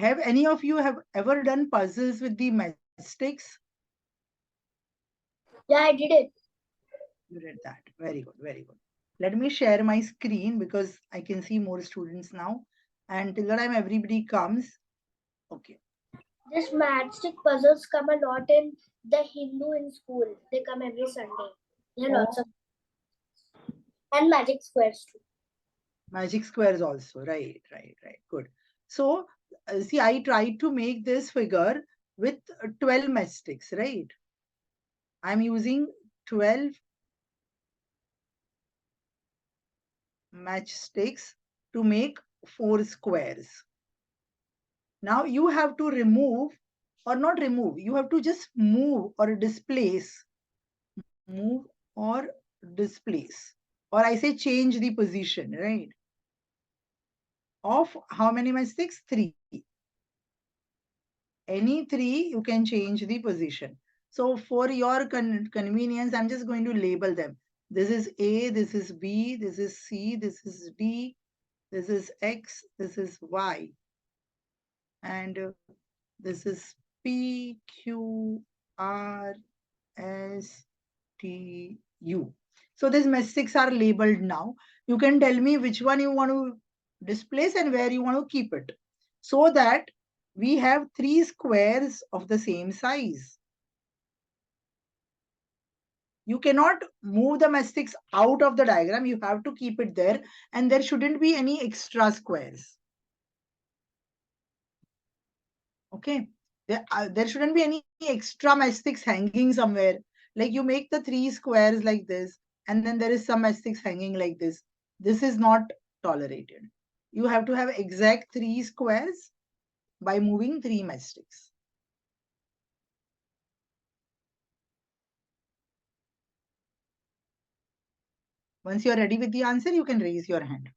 have any of you have ever done puzzles with the matchsticks? Yeah, I did it. You did that. Very good, very good. Let me share my screen because I can see more students now. And till the time everybody comes, okay. This matchstick puzzles come a lot in the Hindu in school. They come every Sunday. There are lots of and magic squares too. Magic squares also, right, good. So see, I tried to make this figure with 12 matchsticks, right? I'm using 12 matchsticks to make 4 squares. Now you have to remove, or not remove, you have to just move or displace, move or displace, or I say change the position, right? Of how many matchsticks? 3. Any 3, you can change the position. So for your convenience, I'm just going to label them. This is A, this is B, this is C, this is D, this is X, this is Y. And this is P, Q, R, S, T, U. So these matchsticks are labeled now. You can tell me which one you want to displace and where you want to keep it, so that we have 3 squares of the same size. You cannot move the matchsticks out of the diagram. You have to keep it there, and there shouldn't be any extra squares. Okay. There shouldn't be any extra matchsticks hanging somewhere. Like you make the 3 squares like this, and then there is some matchsticks hanging like this. This is not tolerated. You have to have exact 3 squares by moving 3 matchsticks. Once you're ready with the answer, you can raise your hand.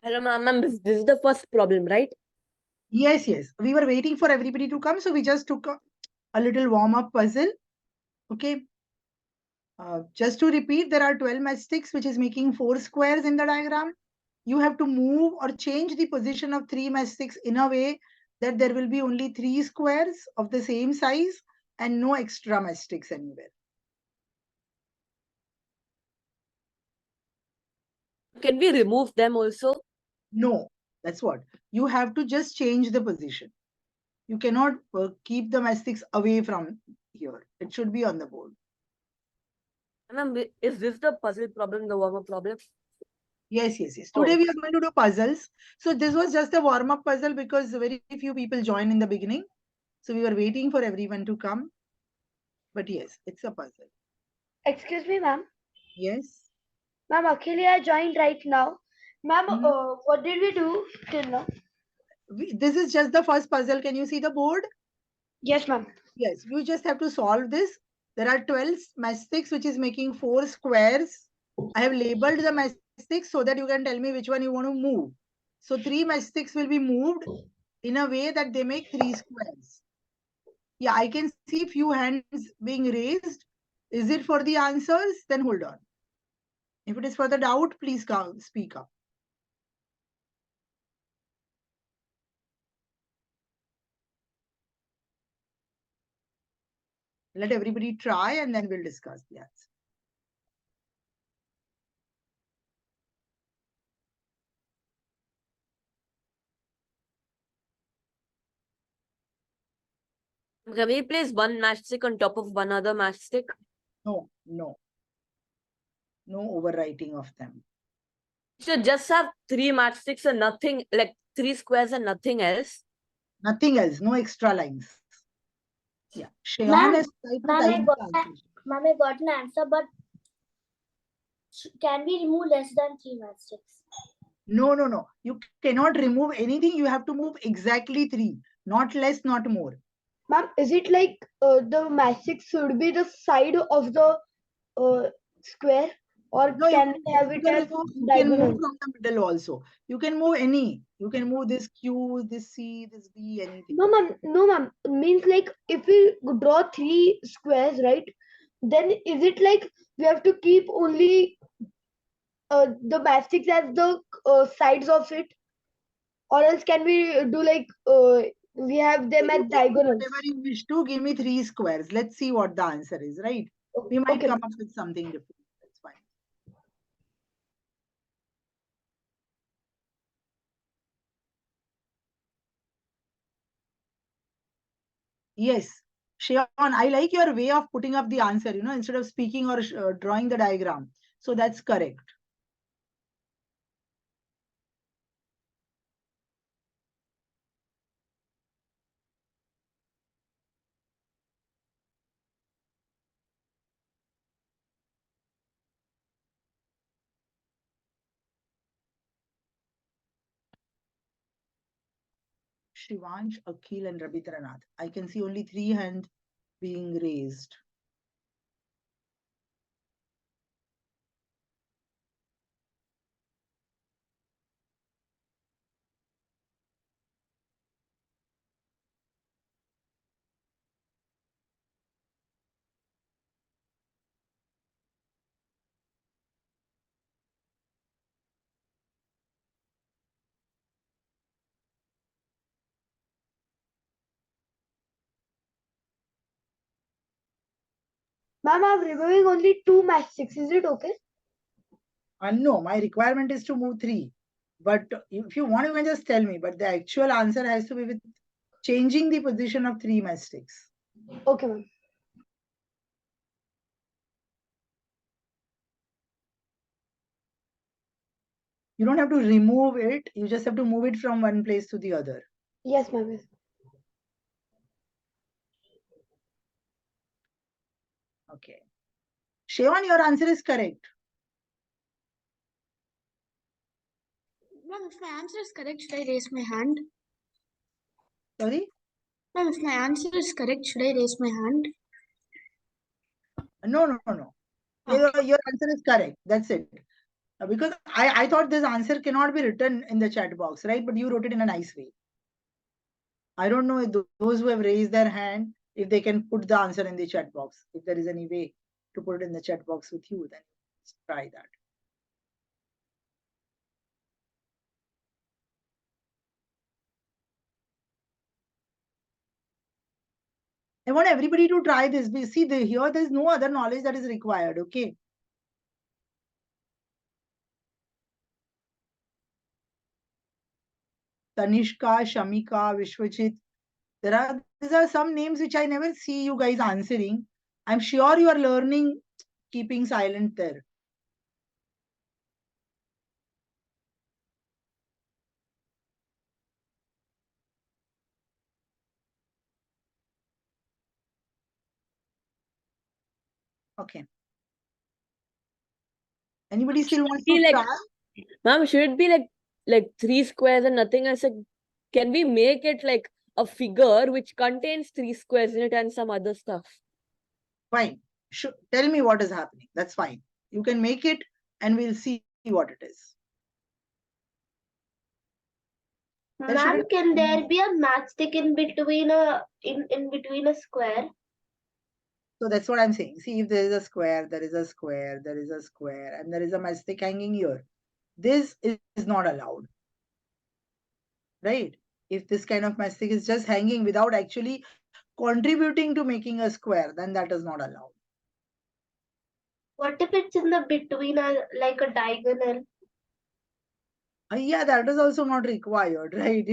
Hello, ma'am. This is the first problem, right? Yes, yes. We were waiting for everybody to come, so we just took a little warm-up puzzle. Okay. Just to repeat, there are 12 matchsticks, which is making 4 squares in the diagram. You have to move or change the position of 3 matchsticks in a way that there will be only 3 squares of the same size and no extra matchsticks anywhere. Can we remove them also? No, that's what. You have to just change the position. You cannot keep the matchsticks away from here. It should be on the board. Ma'am, is this the puzzle problem, the warm-up problem? Yes, yes, yes. Today we are going to do puzzles. So this was just a warm-up puzzle because very few people joined in the beginning. So we were waiting for everyone to come. But yes, it's a puzzle. Excuse me, ma'am. Yes. Ma'am, actually I joined right now. Ma'am, what did we do till now? This is just the first puzzle. Can you see the board? Yes, ma'am. Yes, you just have to solve this. There are 12 matchsticks, which is making 4 squares. I have labeled the matchsticks so that you can tell me which one you want to move. So 3 matchsticks will be moved in a way that they make 3 squares. Yeah, I can see few hands being raised. Is it for the answers? Then hold on. If it is for the doubt, please speak up. Let everybody try and then we'll discuss the answer. Can we place one matchstick on top of one other matchstick? No, no. No overwriting of them. Should just have three matchsticks and nothing, like three squares and nothing else. Nothing else. No extra lines. Yeah. Shayan Ma'am, has tried to ma'am, type the answer. Ma'am, I got an answer, but can we remove less than 3 matchsticks? No, no, no. You cannot remove anything. You have to move exactly 3. Not less, not more. Ma'am, is it like the matchstick should be the side of the square, or No, can we have it as you can move diagonal? from the middle also. You can move any. You can move this Q, this C, this B, anything. No, ma'am. No, ma'am. Means like if we draw 3 squares, right? Then is it like we have to keep only the matchsticks as the sides of it, or else can we do like we have them You as can do diagonals? whatever you wish to. Give me 3 squares. Let's see what the answer is, right? We might Okay. come up with something different. That's fine. Yes. Shayan, I like your way of putting up the answer, instead of speaking or drawing the diagram. So that's correct. Shivansh, Akhil, and Rabindranath. I can see only 3 hands being raised. Ma'am, I'm removing only 2 matchsticks. Is it okay? No, my requirement is to move 3. But if you want, you can just tell me. But the actual answer has to be with changing the position of 3 matchsticks. Okay, ma'am. You don't have to remove it. You just have to move it from one place to the other. Yes, ma'am. Yes. Okay. Shayan, your answer is correct. Ma'am, if my answer is correct, should I raise my hand? Sorry? Ma'am, if my answer is correct, should I raise my hand? No, no, no, no. Your answer is correct. That's it. Because I thought this answer cannot be written in the chat box, right? But you wrote it in a nice way. I don't know if those who have raised their hand, if they can put the answer in the chat box. If there is any way to put it in the chat box with you, then let's try that. I want everybody to try this. See, here there's no other knowledge that is required, okay? Tanishka, Shamika, Vishwajit. These are some names which I never see you guys answering. I'm sure you are learning keeping silent there. Okay. Anybody still wants to Like, try? ma'am, should it be like three squares and nothing else? Like, can we make it like a figure which contains three squares in it and some other stuff? Fine. Tell me what is happening. That's fine. You can make it and we'll see what it is. Ma'am, can there be a matchstick in between in between a square? So that's what I'm saying. See, if there is a square, there is a square, there is a square, and there is a matchstick hanging here. This is not allowed, right? If this kind of matchstick is just hanging without actually contributing to making a square, then that is not allowed. What if it's in the between like a diagonal? Yeah, that is also not required, right?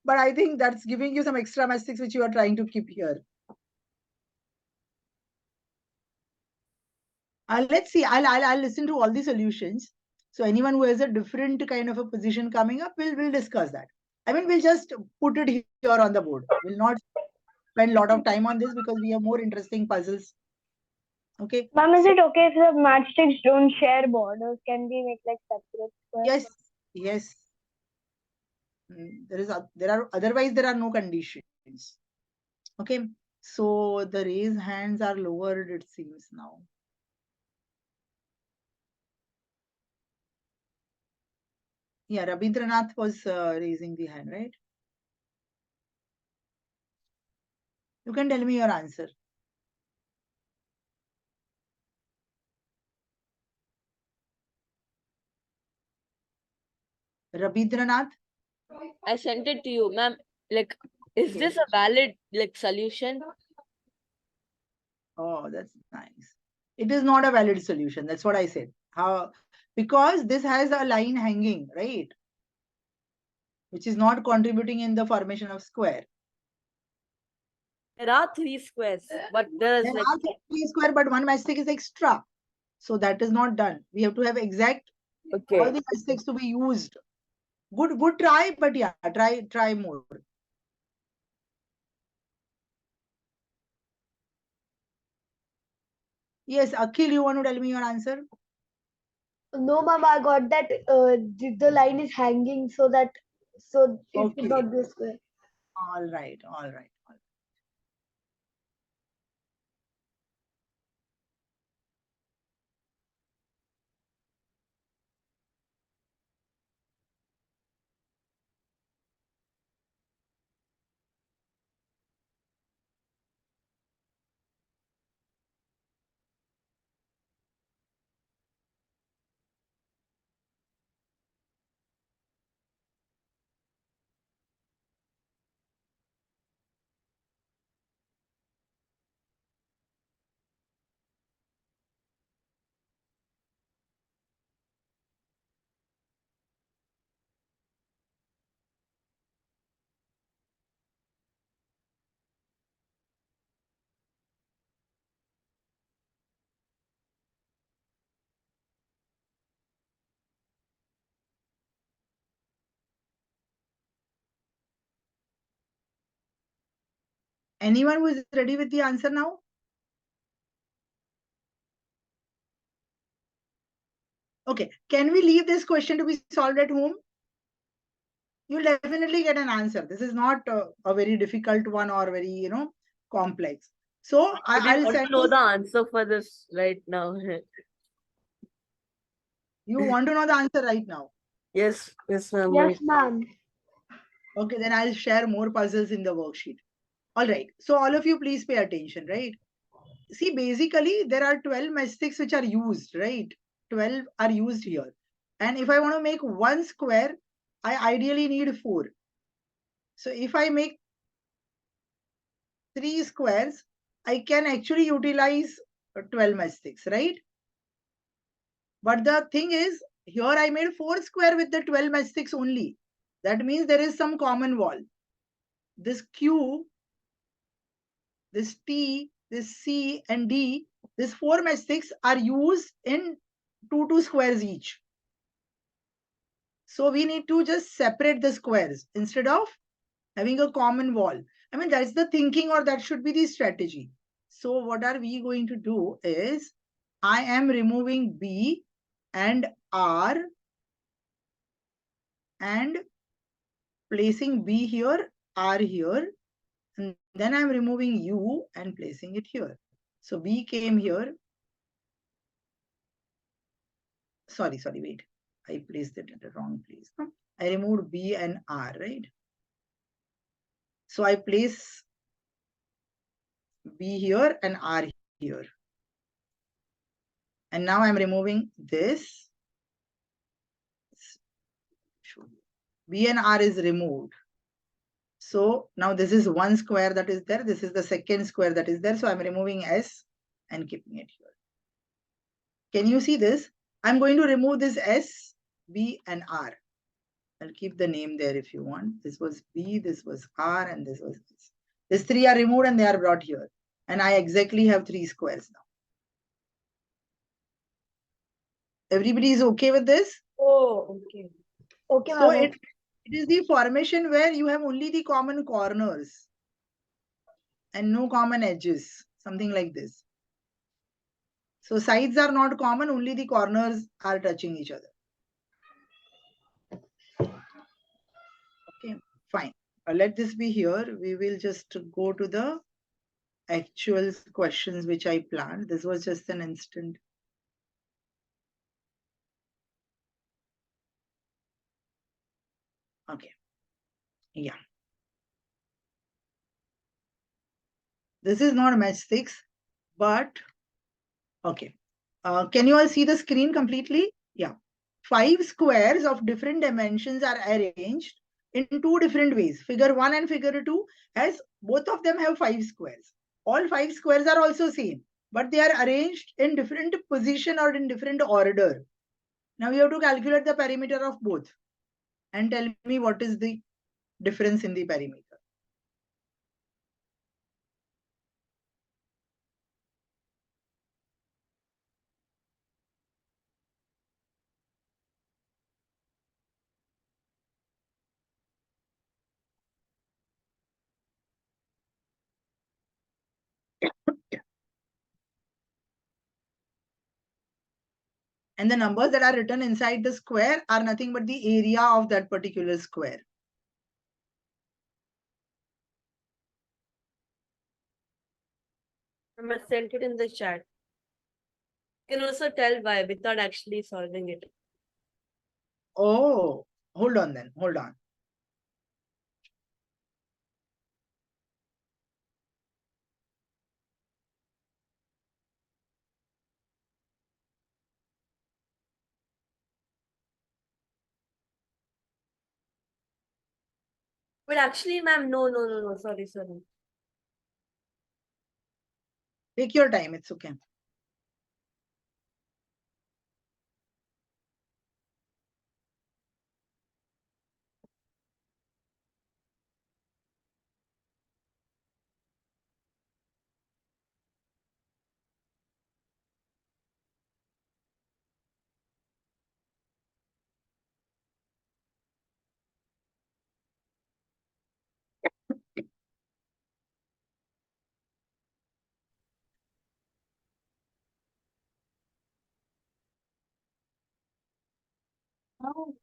But I think that's giving you some extra matchsticks which you are trying to keep here. Let's see. I'll listen to all the solutions. So anyone who has a different kind of a position coming up, we'll discuss that. I mean, we'll just put it here on the board. We'll not spend a lot of time on this because we have more interesting puzzles. Okay. Ma'am, is it okay if the matchsticks don't share borders? Can we make like separate squares? Yes. Yes. Otherwise there are no conditions. Okay. So the raised hands are lowered, it seems now. Yeah, Rabindranath was raising the hand, right? You can tell me your answer. Rabindranath? I sent it to you, ma'am. Like, is Okay. this a valid like solution? Oh, that's nice. It is not a valid solution. That's what I said. How? Because this has a line hanging, right? Which is not contributing in the formation of square. There are 3 squares, but there's There like are 3 square, but one matchstick is extra. So that is not done. We have to have exact all okay. the matchsticks to be used. Good try, but yeah, try more. Yes, Akhil, you want to tell me your answer? No, ma'am, I got that the line is hanging so that it Okay. should not be a square. All right, all right. All right. Anyone who is ready with the answer now? Okay, can we leave this question to be solved at home? You'll definitely get an answer. This is not a very difficult one or very, complex. So I I'll want send to know this. the answer for this right now. You want to know the answer right now? Yes, ma'am. Yes, ma'am. Okay, then I'll share more puzzles in the worksheet. All right. So all of you please pay attention, right? See, basically there are 12 matchsticks which are used, right? 12 are used here. And if I want to make one square, I ideally need 4. So if I make 3 squares, I can actually utilize 12 matchsticks, right? But the thing is, here I made 4 square with the 12 matchsticks only. That means there is some common wall. This Q, this T, this C and D, these 4 matchsticks are used in 2 squares each. So we need to just separate the squares instead of having a common wall. I mean, that's the thinking, or that should be the strategy. So what are we going to do is, I am removing B and R and placing B here, R here, and then I'm removing U and placing it here. So B came here. Sorry, wait. I placed it at the wrong place. I removed B and R, right? So I place B here and R here. And now I'm removing this. B and R is removed. So now this is one square that is there. This is the second square that is there. So I'm removing S and keeping it here. Can you see this? I'm going to remove this S, B and R. I'll keep the name there if you want. This was B, this was R, and this was S. These 3 are removed and they are brought here. And I exactly have 3 squares now. Everybody is okay with this? Oh, okay. Okay, So ma'am. it is the formation where you have only the common corners and no common edges, something like this. So sides are not common, only the corners are touching each other. Okay, fine. Let this be here. We will just go to the actual questions which I planned. This was just an instant. Okay. Yeah. This is not matchsticks, but okay. Can you all see the screen completely? Yeah. 5 squares of different dimensions are arranged in 2 different ways. Figure 1 and figure 2 as both of them have 5 squares. All 5 squares are also same, but they are arranged in different position or in different order. Now you have to calculate the perimeter of both and tell me what is the difference in the perimeter. And the numbers that are written inside the square are nothing but the area of that particular square. I sent it in the chat. You can also tell why without actually solving it. Oh, hold on then. Hold on. But actually, ma'am, no. Sorry. Take your time. It's okay. Oh.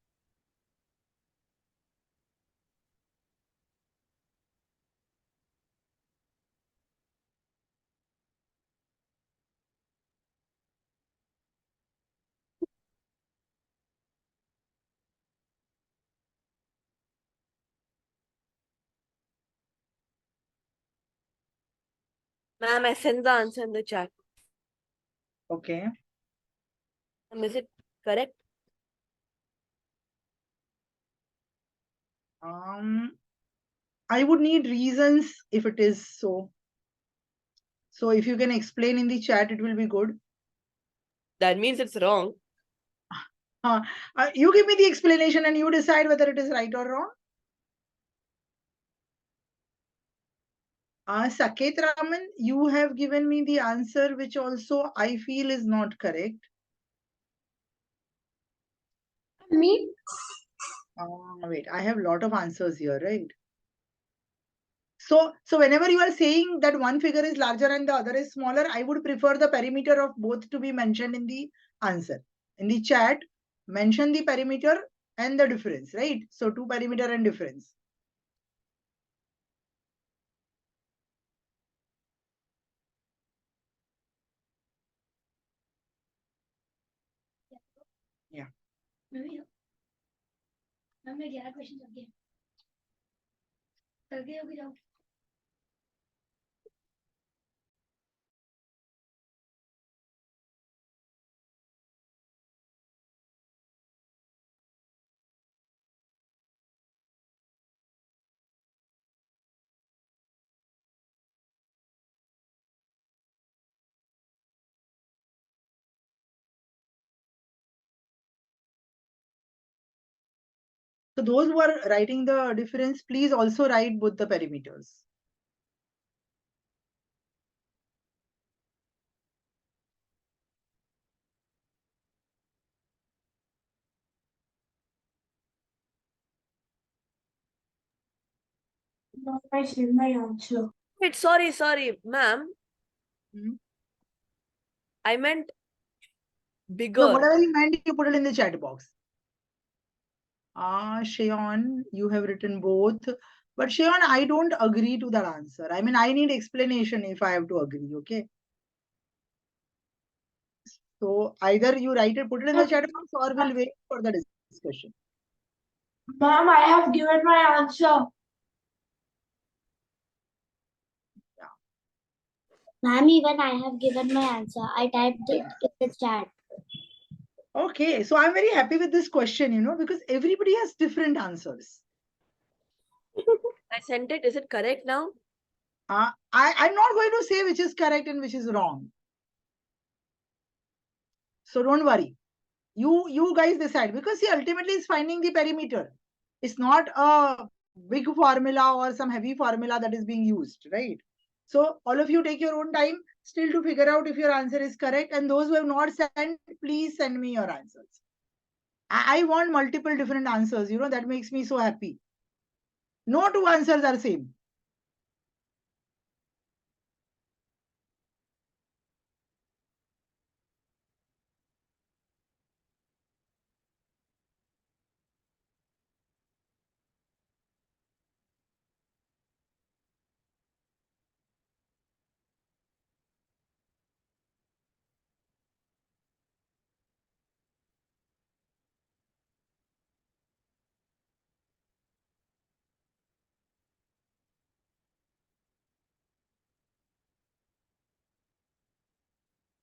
Ma'am, I sent the answer in the chat. Okay. Is it correct? I would need reasons if it is so. So if you can explain in the chat, it will be good. That means it's wrong. You give me the explanation and you decide whether it is right or wrong. Saket Raman, you have given me the answer, which also I feel is not correct. Me? Wait, I have a lot of answers here, right? So whenever you are saying that one figure is larger and the other is smaller, I would prefer the perimeter of both to be mentioned in the answer. In the chat, mention the perimeter and the difference, right? So 2 perimeter and difference. Yeah. मैं 11 question कर दिए करके होगी जाओ So those who are writing the difference, please also write both the perimeters. I said my answer. Wait, sorry, ma'am. Hmm? I meant No, bigger. whatever you meant, you put it in the chat box. Shayon, you have written both. But Shayon, I don't agree to that answer. I mean, I need explanation if I have to agree, okay? So either you write it, put it in the chat box, or we'll wait for the discussion. Ma'am, I have given my answer. Ma'am, even I have given my answer. I typed it in the chat. Okay, so I'm very happy with this question, you know, because everybody has different answers. I sent it. Is it correct now? I'm not going to say which is correct and which is wrong. So don't worry. You guys decide, because see, ultimately it's finding the perimeter. It's not a big formula or some heavy formula that is being used, right? So all of you take your own time still to figure out if your answer is correct. And those who have not sent, please send me your answers. I want multiple different answers, you know, that makes me so happy. No two answers are same.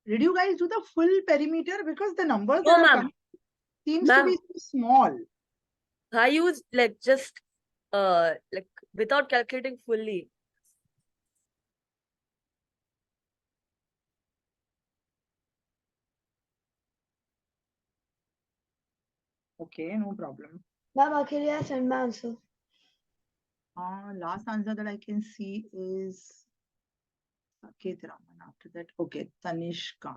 Did you guys do the full perimeter? Because the numbers No, that are ma'am. coming seems to be Ma'am, so small. I used like just like without calculating fully. Okay, no problem. Ma'am, actually, I sent my answer. Last answer that I can see is Saket Raman. After that, okay, Tanishka.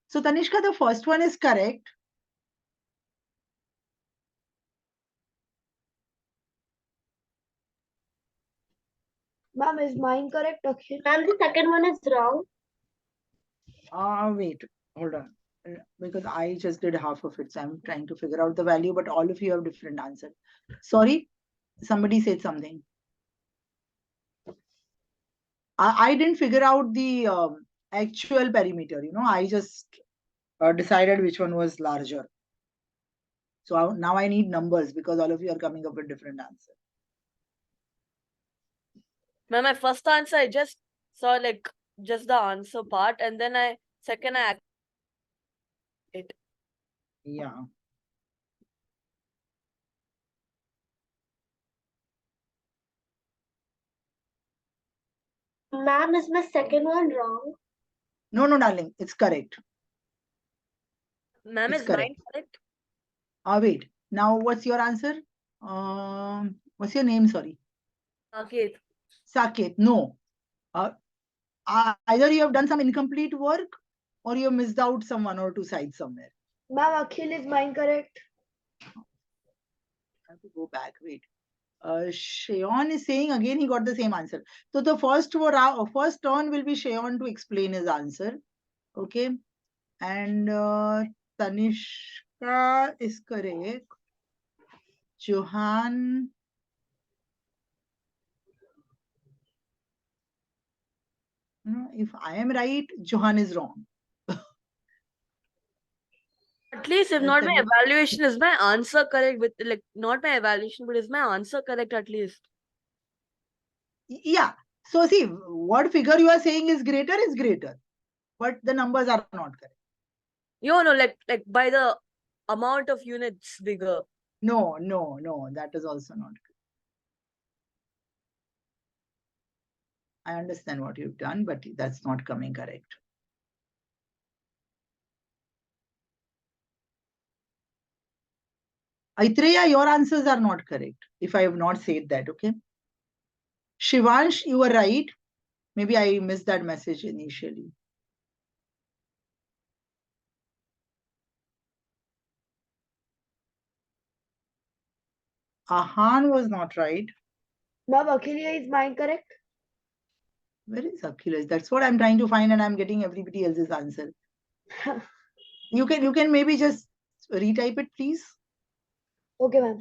So Tanishka, the first one is correct. Ma'am, is mine correct? Okay. Ma'am, the second one is wrong. Wait, hold on. Because I just did half of it. So I'm trying to figure out the value, but all of you have different answer. Sorry, somebody said something. I didn't figure out the actual perimeter, you know, I just decided which one was larger. So now I need numbers because all of you are coming up with different answer. Ma'am, my first answer I just saw like just the answer part, and then I it. Yeah. Ma'am, is my second one wrong? No, darling, it's correct. Ma'am, It's is correct. mine correct? Wait. Now, what's your answer? What's your name? Sorry. Okay. Saket. No. Either you have done some incomplete work or you have missed out some one or two sides somewhere. Ma'am, Akhil, is mine correct? I have to go back. Wait. Shayon is saying again he got the same answer. So the first turn will be Shayon to explain his answer. Okay. And Tanishka is correct. Johan. No, if I am right, Johan is wrong. At least if not my Tanish- evaluation, is my answer correct with like not my evaluation, but is my answer correct at least? Yeah. So see, what figure you are saying is greater, but the numbers are not correct. You know, like by the amount of units bigger. No, that is also not correct. I understand what you've done, but that's not coming correct. Aitreya, your answers are not correct. If I have not said that, okay. Shivansh, you were right. Maybe I missed that message initially. Ahan was not right. Ma'am, Akhilia, is mine correct? Where is Achilles? That's what I'm trying to find, and I'm getting everybody else's answer. You can maybe just retype it, please. Okay, ma'am.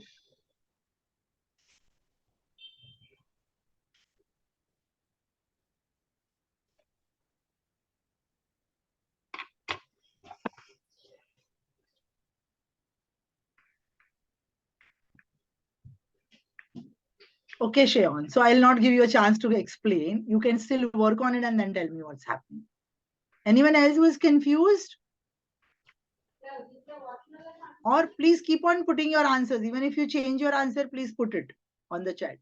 Okay, Shayon. So I'll not give you a chance to explain. You can still work on it and then tell me what's happening. Anyone else who is confused? Or please keep on putting your answers. Even if you change your answer, please put it on the chat.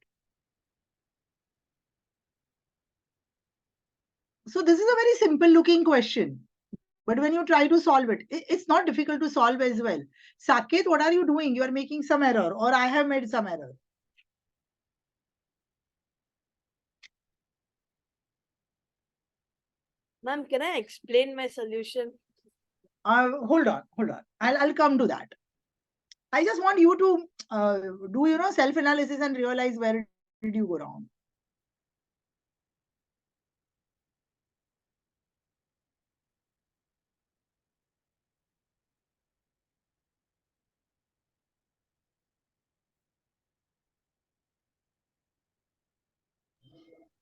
So this is a very simple looking question. But when you try to solve it, it's not difficult to solve as well. Saket, what are you doing? You are making some error, or I have made some error. Ma'am, can I explain my solution? Hold on. I'll come to that. I just want you to do self-analysis and realize where did you go wrong.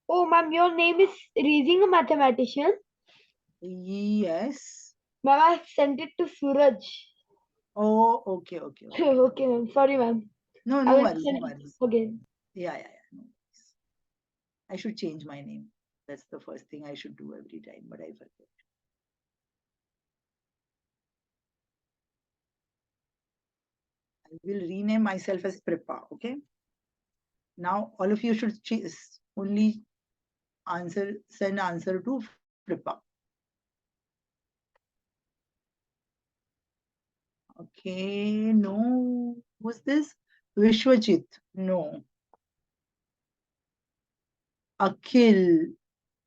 Oh, ma'am, your name is Raising a Mathematician. Yes. Ma'am, I sent it to Suraj. Oh, okay. Okay, ma'am. Sorry, ma'am. No I will worries, send no it worries. again. Yeah. No worries. I should change my name. That's the first thing I should do every time, but I forget. I will rename myself as Fripa, okay? Now all of you should only send answer to Fripa. Okay, no. What's this? Vishwajit. No. Akhil.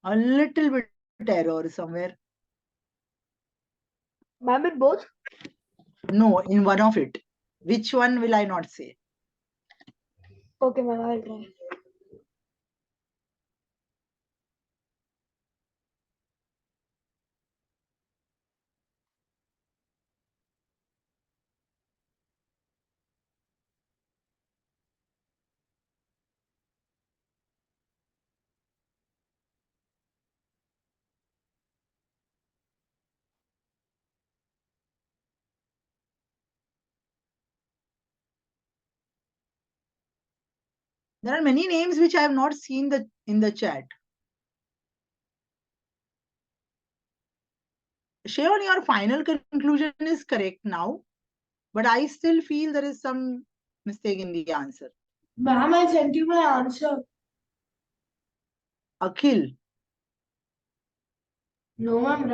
A little bit error somewhere. Ma'am, in both? No, in one of it. Which one will I not say? Okay, ma'am, I'll try. There are many names which I have not seen in the chat. Shayon, your final conclusion is correct now, but I still feel there is some mistake in the answer. Ma'am, I sent you my answer. Akhil. No, ma'am,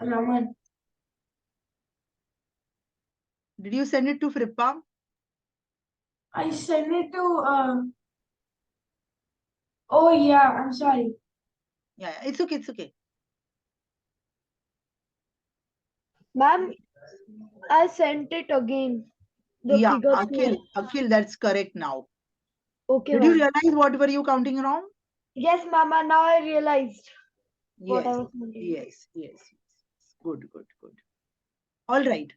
Raman. Did you send it to Fripa? I sent it to. Oh yeah, I'm sorry. Yeah, it's okay. Ma'am, I sent it again. The Yeah, figure Akhil, that's correct now. Okay, Did you ma'am. realize what were you counting wrong? Yes, mama. Now I realized what I Yes, was thinking. yes. Good. All right.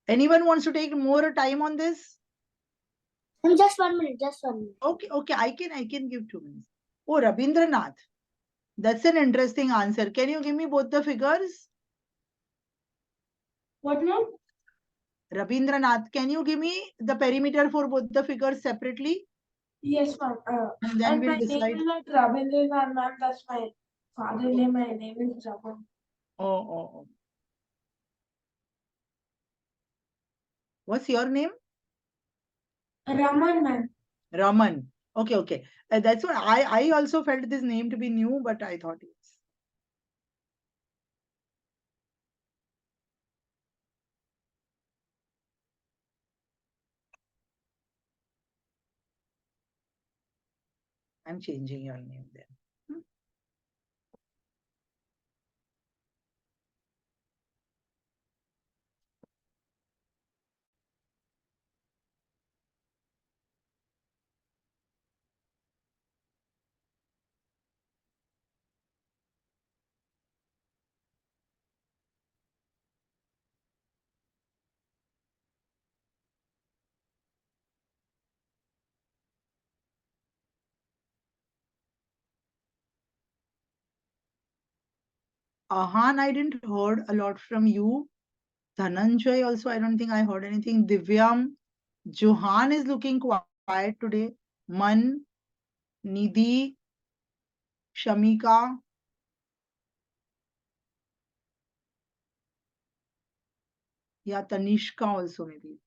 Anyone wants to take more time on this? Just 1 minute, just 1 minute. Okay. I can give 2 minutes. Oh, Rabindranath. That's an interesting answer. Can you give me both the figures? What, ma'am? Rabindranath, can you give me the perimeter for both the figures separately? Yes, ma'am. And then we'll my decide. name is not Rabindranath, ma'am. That's my father's name. My name is Raman. Oh. What's your name? Raman, ma'am. Raman. Okay. That's what I also felt this name to be new, but I thought yes. I'm changing your name then. Ahan, I didn't heard a lot from you. Dhananjay also, I don't think I heard anything. Divyam, Johan is looking quiet today. Man, Nidhi, Shamika. Yeah, Tanishka also maybe.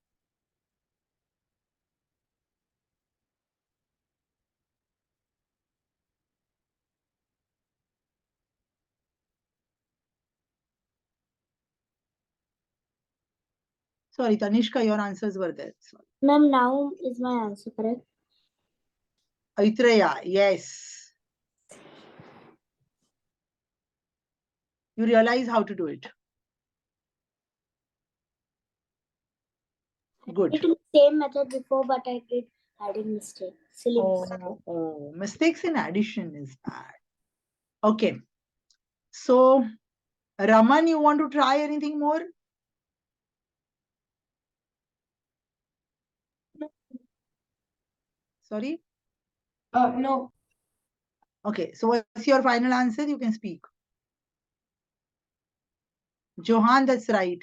Sorry, Tanishka, your answers were there. Sorry. Ma'am, now is my answer correct? Aitreya, yes. You realize how to do it. Good. I did the same method before, but I did adding mistake. Silly mistake. Oh, mistakes in addition is bad. Okay. So, Raman, you want to try anything more? Sorry? No. Okay. So, what's your final answer? You can speak. Johan, that's right.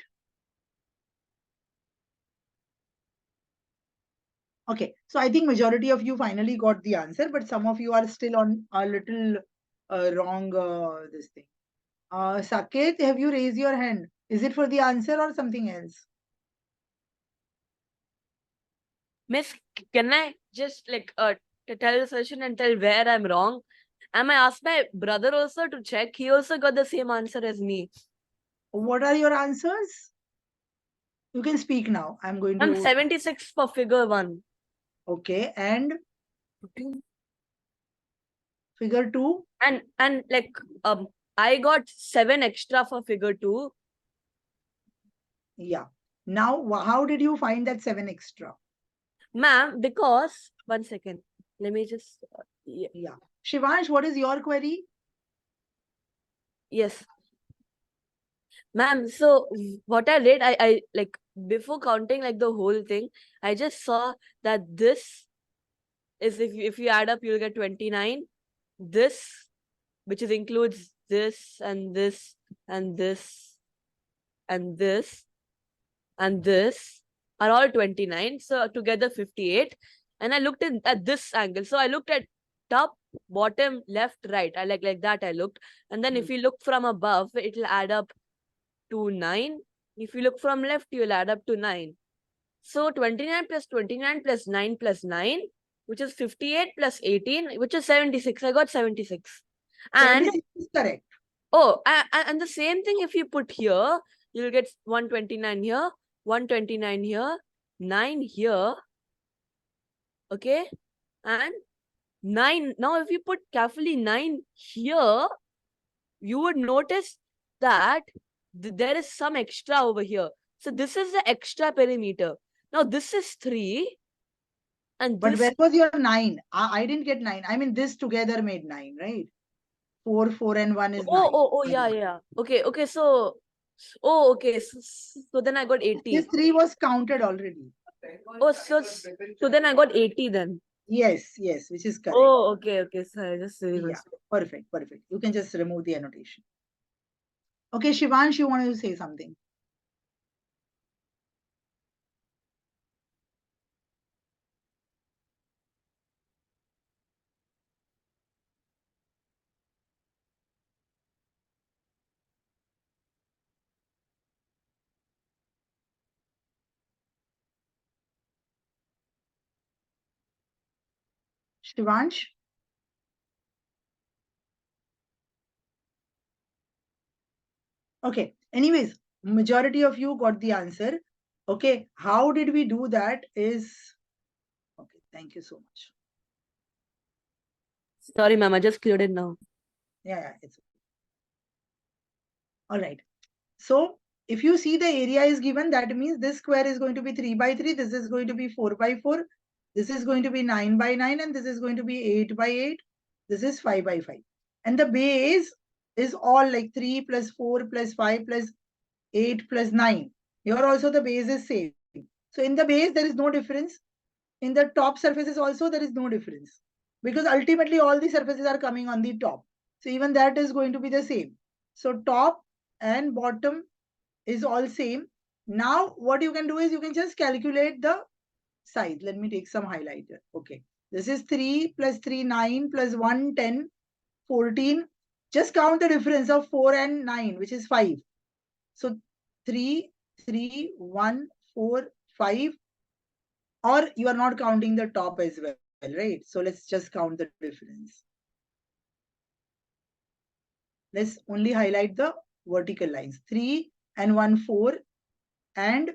Okay. So, I think majority of you finally got the answer, but some of you are still on a little wrong this thing. Saket, have you raised your hand? Is it for the answer or something else? Miss, can I just like tell the session and tell where I'm wrong? And I asked my brother also to check. He also got the same answer as me. What are your answers? You can speak now. I'm going I'm to. 76 for figure 1. Okay. And figure 2? And like I got 7 extra for figure 2. Yeah. Now, how did you find that 7 extra? Ma'am, because 1 second. Let me just Yeah. Shivansh, what is your query? yes. Ma'am, so what I did, I like before counting like the whole thing, I just saw that this is if you add up, you'll get 29. This, which is includes this and this and this and this and this, are all 29. So together 58. And I looked at this angle. So I looked at top, bottom, left, right. I like that I looked. And then if you look from above, it'll add up to 9. If you look from left, you'll add up to 9. So 29 plus 29 plus 9 plus 9, which is 58 plus 18, which is 76. I got 76. And 76 is correct. oh, and the same thing if you put here, you'll get 129 here, 129 here, 9 here. Okay. And 9. Now, if you put carefully 9 here, you would notice that there is some extra over here. So this is the extra perimeter. Now this is 3. And But this, where was your 9? I didn't get 9. I mean, this together made 9, right? 4, 4 and 1 is 9. yeah. Okay. So, okay. So then I got 80. This 3 was counted already. Oh, so then I got 80 then. Yes, which is correct. Oh, okay. Sorry, just Yeah, perfect. You can just remove the annotation. Okay, Shivansh, you wanted to say something? Shivansh? Okay, anyways, majority of you got the answer. Okay, how did we do that is, okay, thank you so much. Sorry, ma'am, I just cleared it now. Yeah, it's okay. All right. So if you see the area is given, that means this square is going to be 3 by 3, this is going to be 4 by 4, this is going to be 9 by 9, and this is going to be 8 by 8, this is 5 by 5. And the base is all like 3 plus 4 plus 5 plus 8 plus 9. Here also the base is same. So in the base, there is no difference. In the top surfaces also, there is no difference. Because ultimately, all the surfaces are coming on the top. So even that is going to be the same. So top and bottom is all same. Now what you can do is you can just calculate the size. Let me take some highlighter. Okay. This is 3 plus 3, 9 plus 1, 10, 14. Just count the difference of 4 and 9, which is 5. So 3, 3, 1, 4, 5. Or you are not counting the top as well, right? So let's just count the difference. Let's only highlight the vertical lines. 3 and 1, 4 and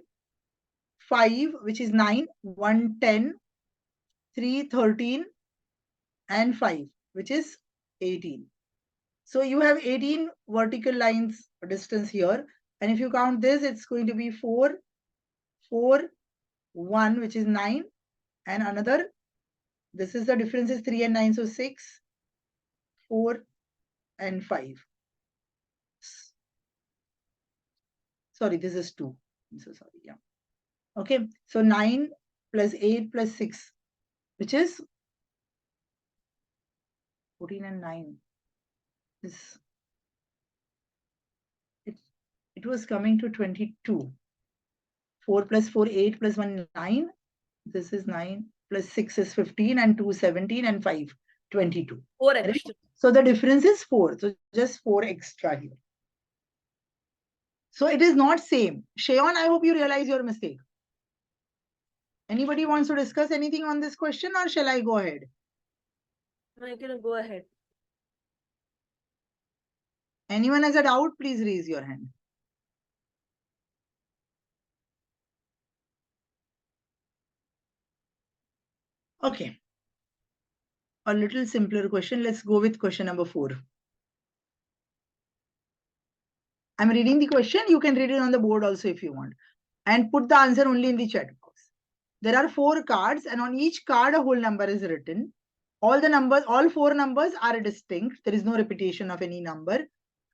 5, which is 9, 1, 10, 3, 13 and 5, which is 18. So you have 18 vertical lines distance here. And if you count this, it's going to be 4, 4, 1, which is 9, and another. This is the difference is 3 and 9, so 6, 4 and 5. Sorry, this is 2. I'm so sorry. Yeah. Okay. So 9 plus 8 plus 6, which is 14 and 9. This it was coming to 22. 4 plus 4, 8 plus 1, 9. This is 9 plus 6 is 15 and 2, 17 and 5, 22. 4 Right? extra. So the difference is 4. So just 4 extra here. So it is not same. Shayon, I hope you realize your mistake. Anybody wants to discuss anything on this question, or shall I go ahead? No, you can go ahead. Anyone has a doubt, please raise your hand. Okay. A little simpler question. Let's go with question number 4. I'm reading the question. You can read it on the board also if you want. And put the answer only in the chat box. There are 4 cards, and on each card a whole number is written. All 4 numbers are distinct. There is no repetition of any number.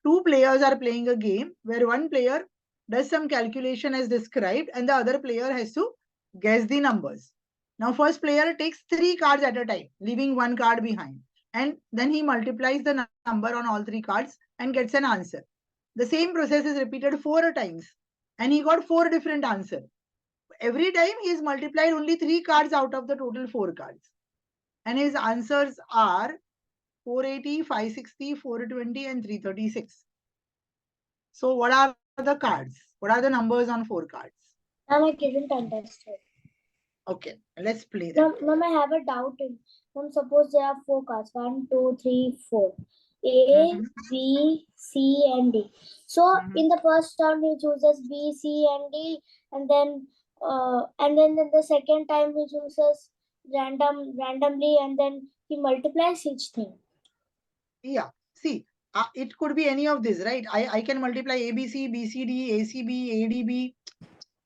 2 players are playing a game where one player does some calculation as described and the other player has to guess the numbers. Now, first player takes 3 cards at a time, leaving 1 card behind. And then he multiplies the number on all 3 cards and gets an answer. The same process is repeated 4 times and he got 4 different answers. Every time he has multiplied only 3 cards out of the total 4 cards. And his answers are 480, 560, 420 and 336. So what are the cards? What are the numbers on 4 cards? Ma'am, I didn't understand. Okay, let's play that. Ma'am, I have a doubt. Ma'am, suppose there are 4 cards. 1, 2, 3, 4. A, Mhm. B, C, and D. So in the first term he chooses B, C, and D, and then in the second time he chooses randomly, and then he multiplies each thing. Yeah, see, it could be any of this, right? I can multiply ABC, BCD, ACB, ADB,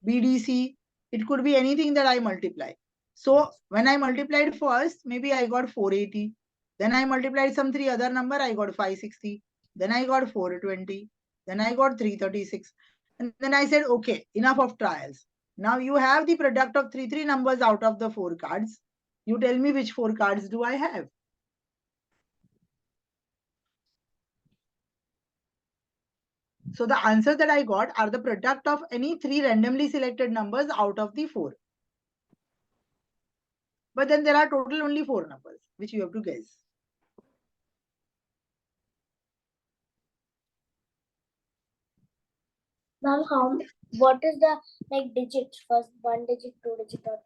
BDC. It could be anything that I multiply. So when I multiplied first, maybe I got 480. Then I multiplied some 3 other number, I got 560. Then I got 420. Then I got 336. And then I said, okay, enough of trials. Now you have the product of 3 numbers out of the 4 cards. You tell me which 4 cards do I have? So the answers that I got are the product of any 3 randomly selected numbers out of the 4. But then there are total only 4 numbers, which you have to guess. Ma'am, what is the digit? First 1 digit, 2 digit, or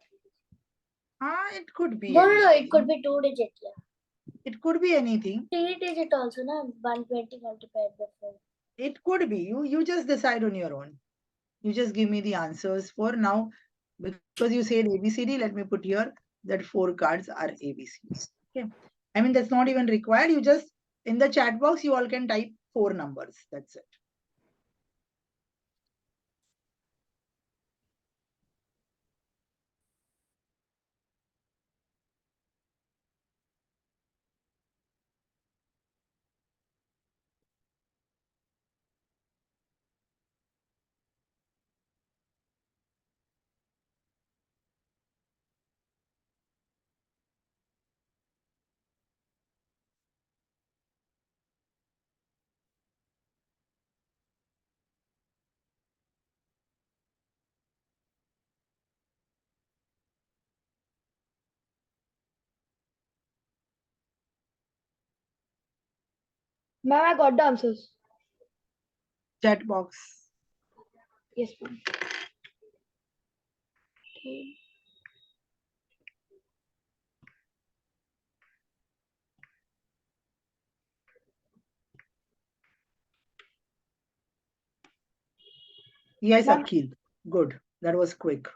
3 digit? It could be. No, anything. it could be 2 digit, yeah. It could be anything. 3 digit also, no? 120 multiplied by 4. It could be. You just decide on your own. You just give me the answers for now. Because you said ABCD, let me put here that 4 cards are ABCs. Okay. I mean, that's not even required. You just, in the chat box, you all can type 4 numbers. That's it. Ma'am, I got the answers. Chat box. Yes, ma'am. Yes, Ma'am. Akhil. Good. That was quick.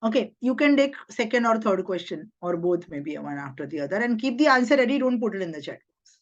Okay, you can take second or third question or both, maybe one after the other, and keep the answer ready. Don't put it in the chat box.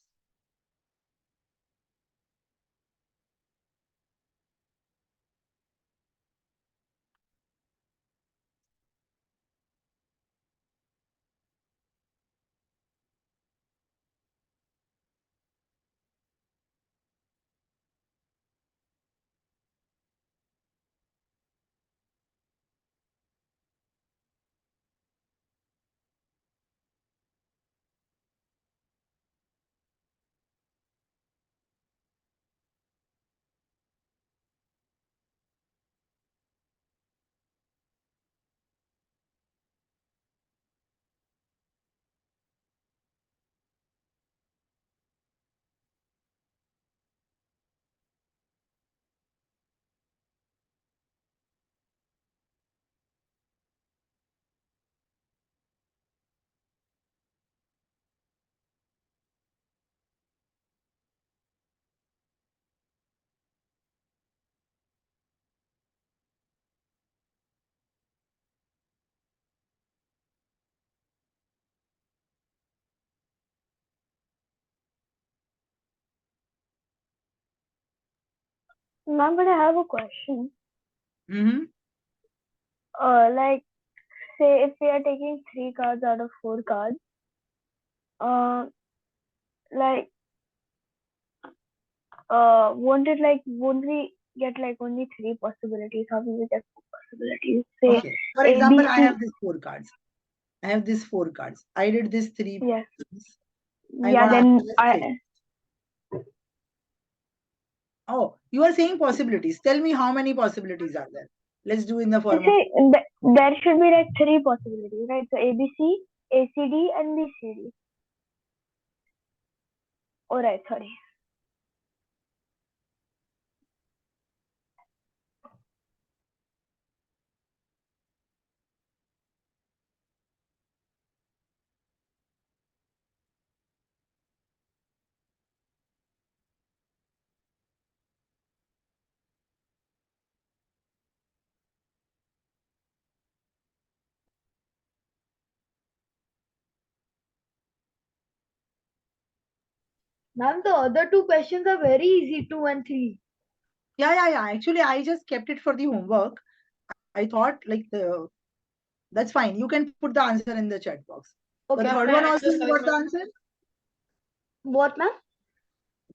Ma'am, but I have a question. Mm-hmm. Like, say if we are taking 3 cards out of 4 cards, like, won't we get like only 3 possibilities? How will we get 4 possibilities? Say Okay. For A, example, B, I C. have these 4 cards. I have these 4 cards. I did these 3 Yes. things. I Yeah, got then answer as 3. Oh, you are saying possibilities. Tell me how many possibilities are there. Let's do in the form of. say there should be like 3 possibilities, right? So A, B, C, A, C, D, and B, C, D. Alright, sorry. Ma'am, the other 2 questions are very easy, 2 and 3. Yeah. Actually, I just kept it for the homework. I thought that's fine. You can put the answer in the chat box. Okay. The third one also you got the answer? What, ma'am?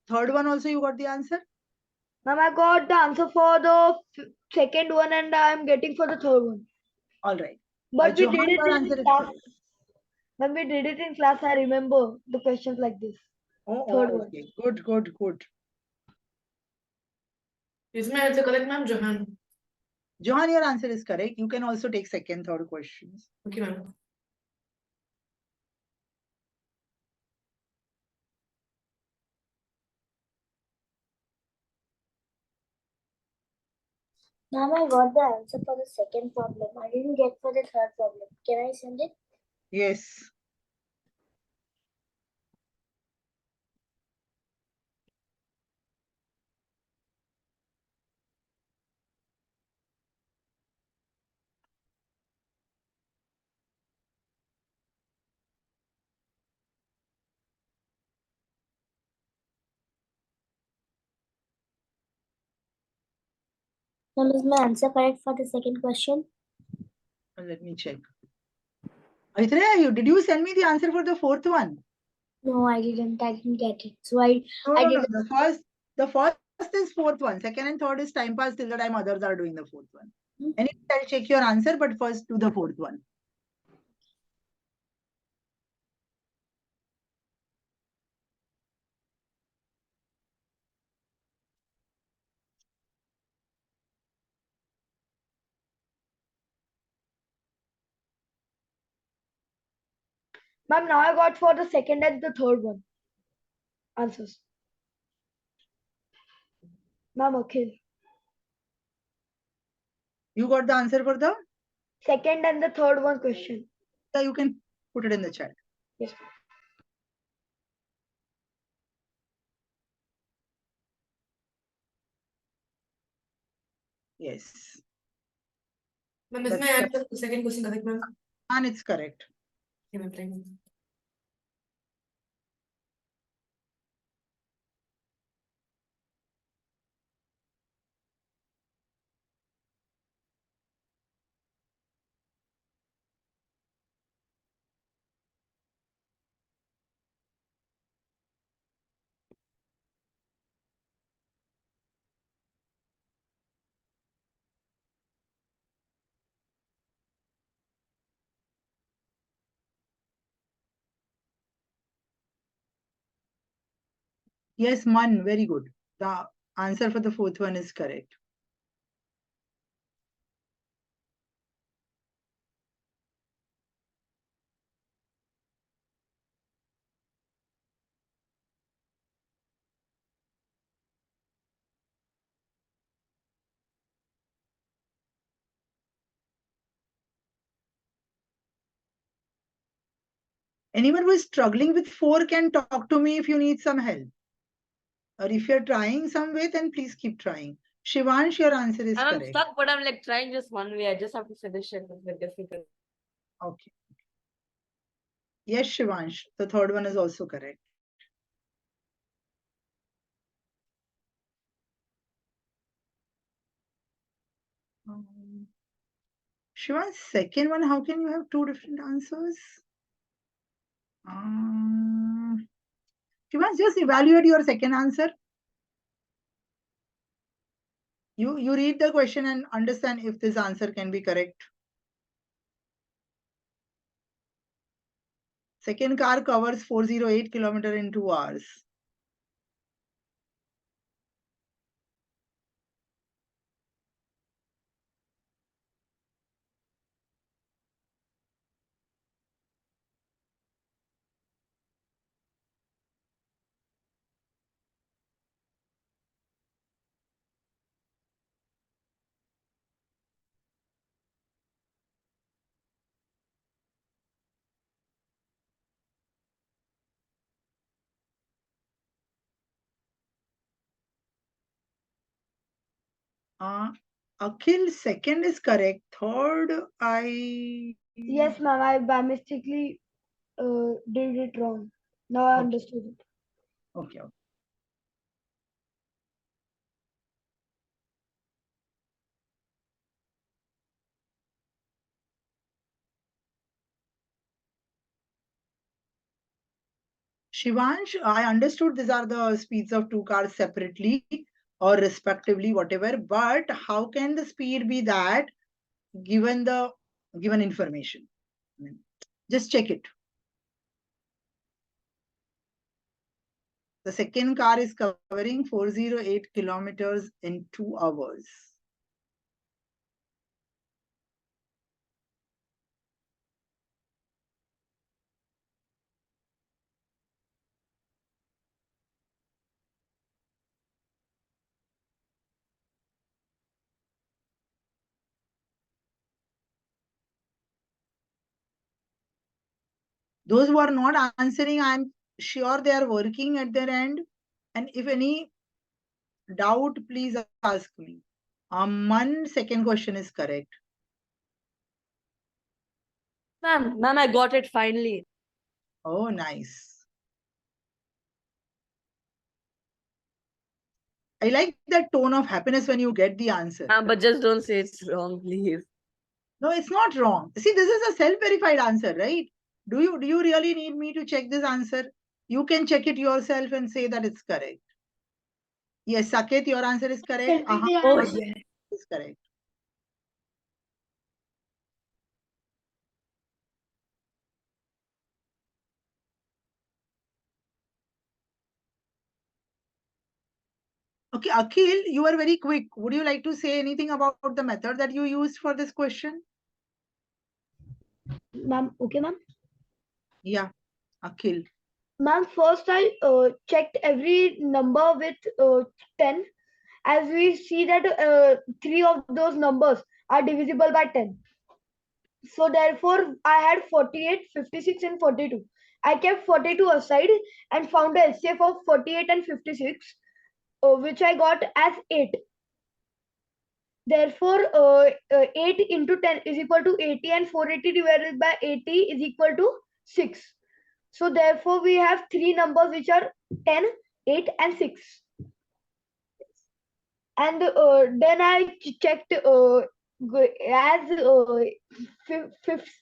Third one also you got the answer? Ma'am, I got the answer for the second one and I'm getting for the third one. All right. But we Johan, did it your in answer is class. correct. When we did it in class, I remember the questions like this. Third one. Okay. Good. Is my answer correct, ma'am? Johan. Johan, your answer is correct. You can also take second, third questions. Okay, ma'am. Ma'am, I got the answer for the second problem. I didn't get for the third problem. Can I send it? Yes. Ma'am, is my answer correct for the second question? Let me check. Aithreya, did you send me the answer for the fourth one? No, I didn't. I didn't get it. So I No. didn't. The first is fourth one. Second and third is time pass till the time others are doing the fourth one. Anyway, I'll check your answer, but first do the fourth one. Ma'am, now I got for the second and the third one. answers. Ma'am, okay. You got the answer for the? Second and the third one question. Yeah, you can put it in the chat. Yes. Yes. Ma'am, is That's my correct. answer the second question correct, ma'am? And it's correct. Okay, ma'am, thank you. Yes, Man, very good. The answer for the fourth one is correct. Anyone who is struggling with 4 can talk to me if you need some help. Or if you're trying some way, then please keep trying. Shivansh, your answer is I'm correct. stuck, but I'm like trying just one way. I just have to finish it with the difficult. Okay. Yes, Shivansh, the third one is also correct. Shivansh, second one, how can you have 2 different answers? Shivansh, just evaluate your second answer. You read the question and understand if this answer can be correct. Second car covers 408 kilometers in 2 hours. Akhil, second is correct. Third, Yes, ma'am. I by mistakenly did it wrong. Now I Okay. understood it. Okay. Shivansh, I understood these are the speeds of 2 cars separately or respectively, whatever. But how can the speed be that given the given information? I mean, just check it. The second car is covering 408 kilometers in 2 hours. Those who are not answering, I'm sure they are working at their end. And if any doubt, please ask me. One second question is correct. Ma'am, I got it finally. Oh, nice. I like that tone of happiness when you get the answer. Ma'am, but just don't say it's wrong, please. No, it's not wrong. See, this is a self-verified answer, right? Do you really need me to check this answer? You can check it yourself and say that it's correct. Yes, Saket, your answer is correct. Oh, yeah. Is correct. Okay, Akhil, you are very quick. Would you like to say anything about the method that you used for this question? Ma'am, okay, ma'am. Yeah, Akhil. Ma'am, first I checked every number with 10. As we see that 3 of those numbers are divisible by 10. So therefore, I had 48, 56 and 42. I kept 42 aside and found a HCF of 48 and 56, which I got as 8. Therefore, 8 into 10 is equal to 80 and 480 divided by 80 is equal to 6. So therefore, we have three numbers which are 10, 8 and 6. And then I checked as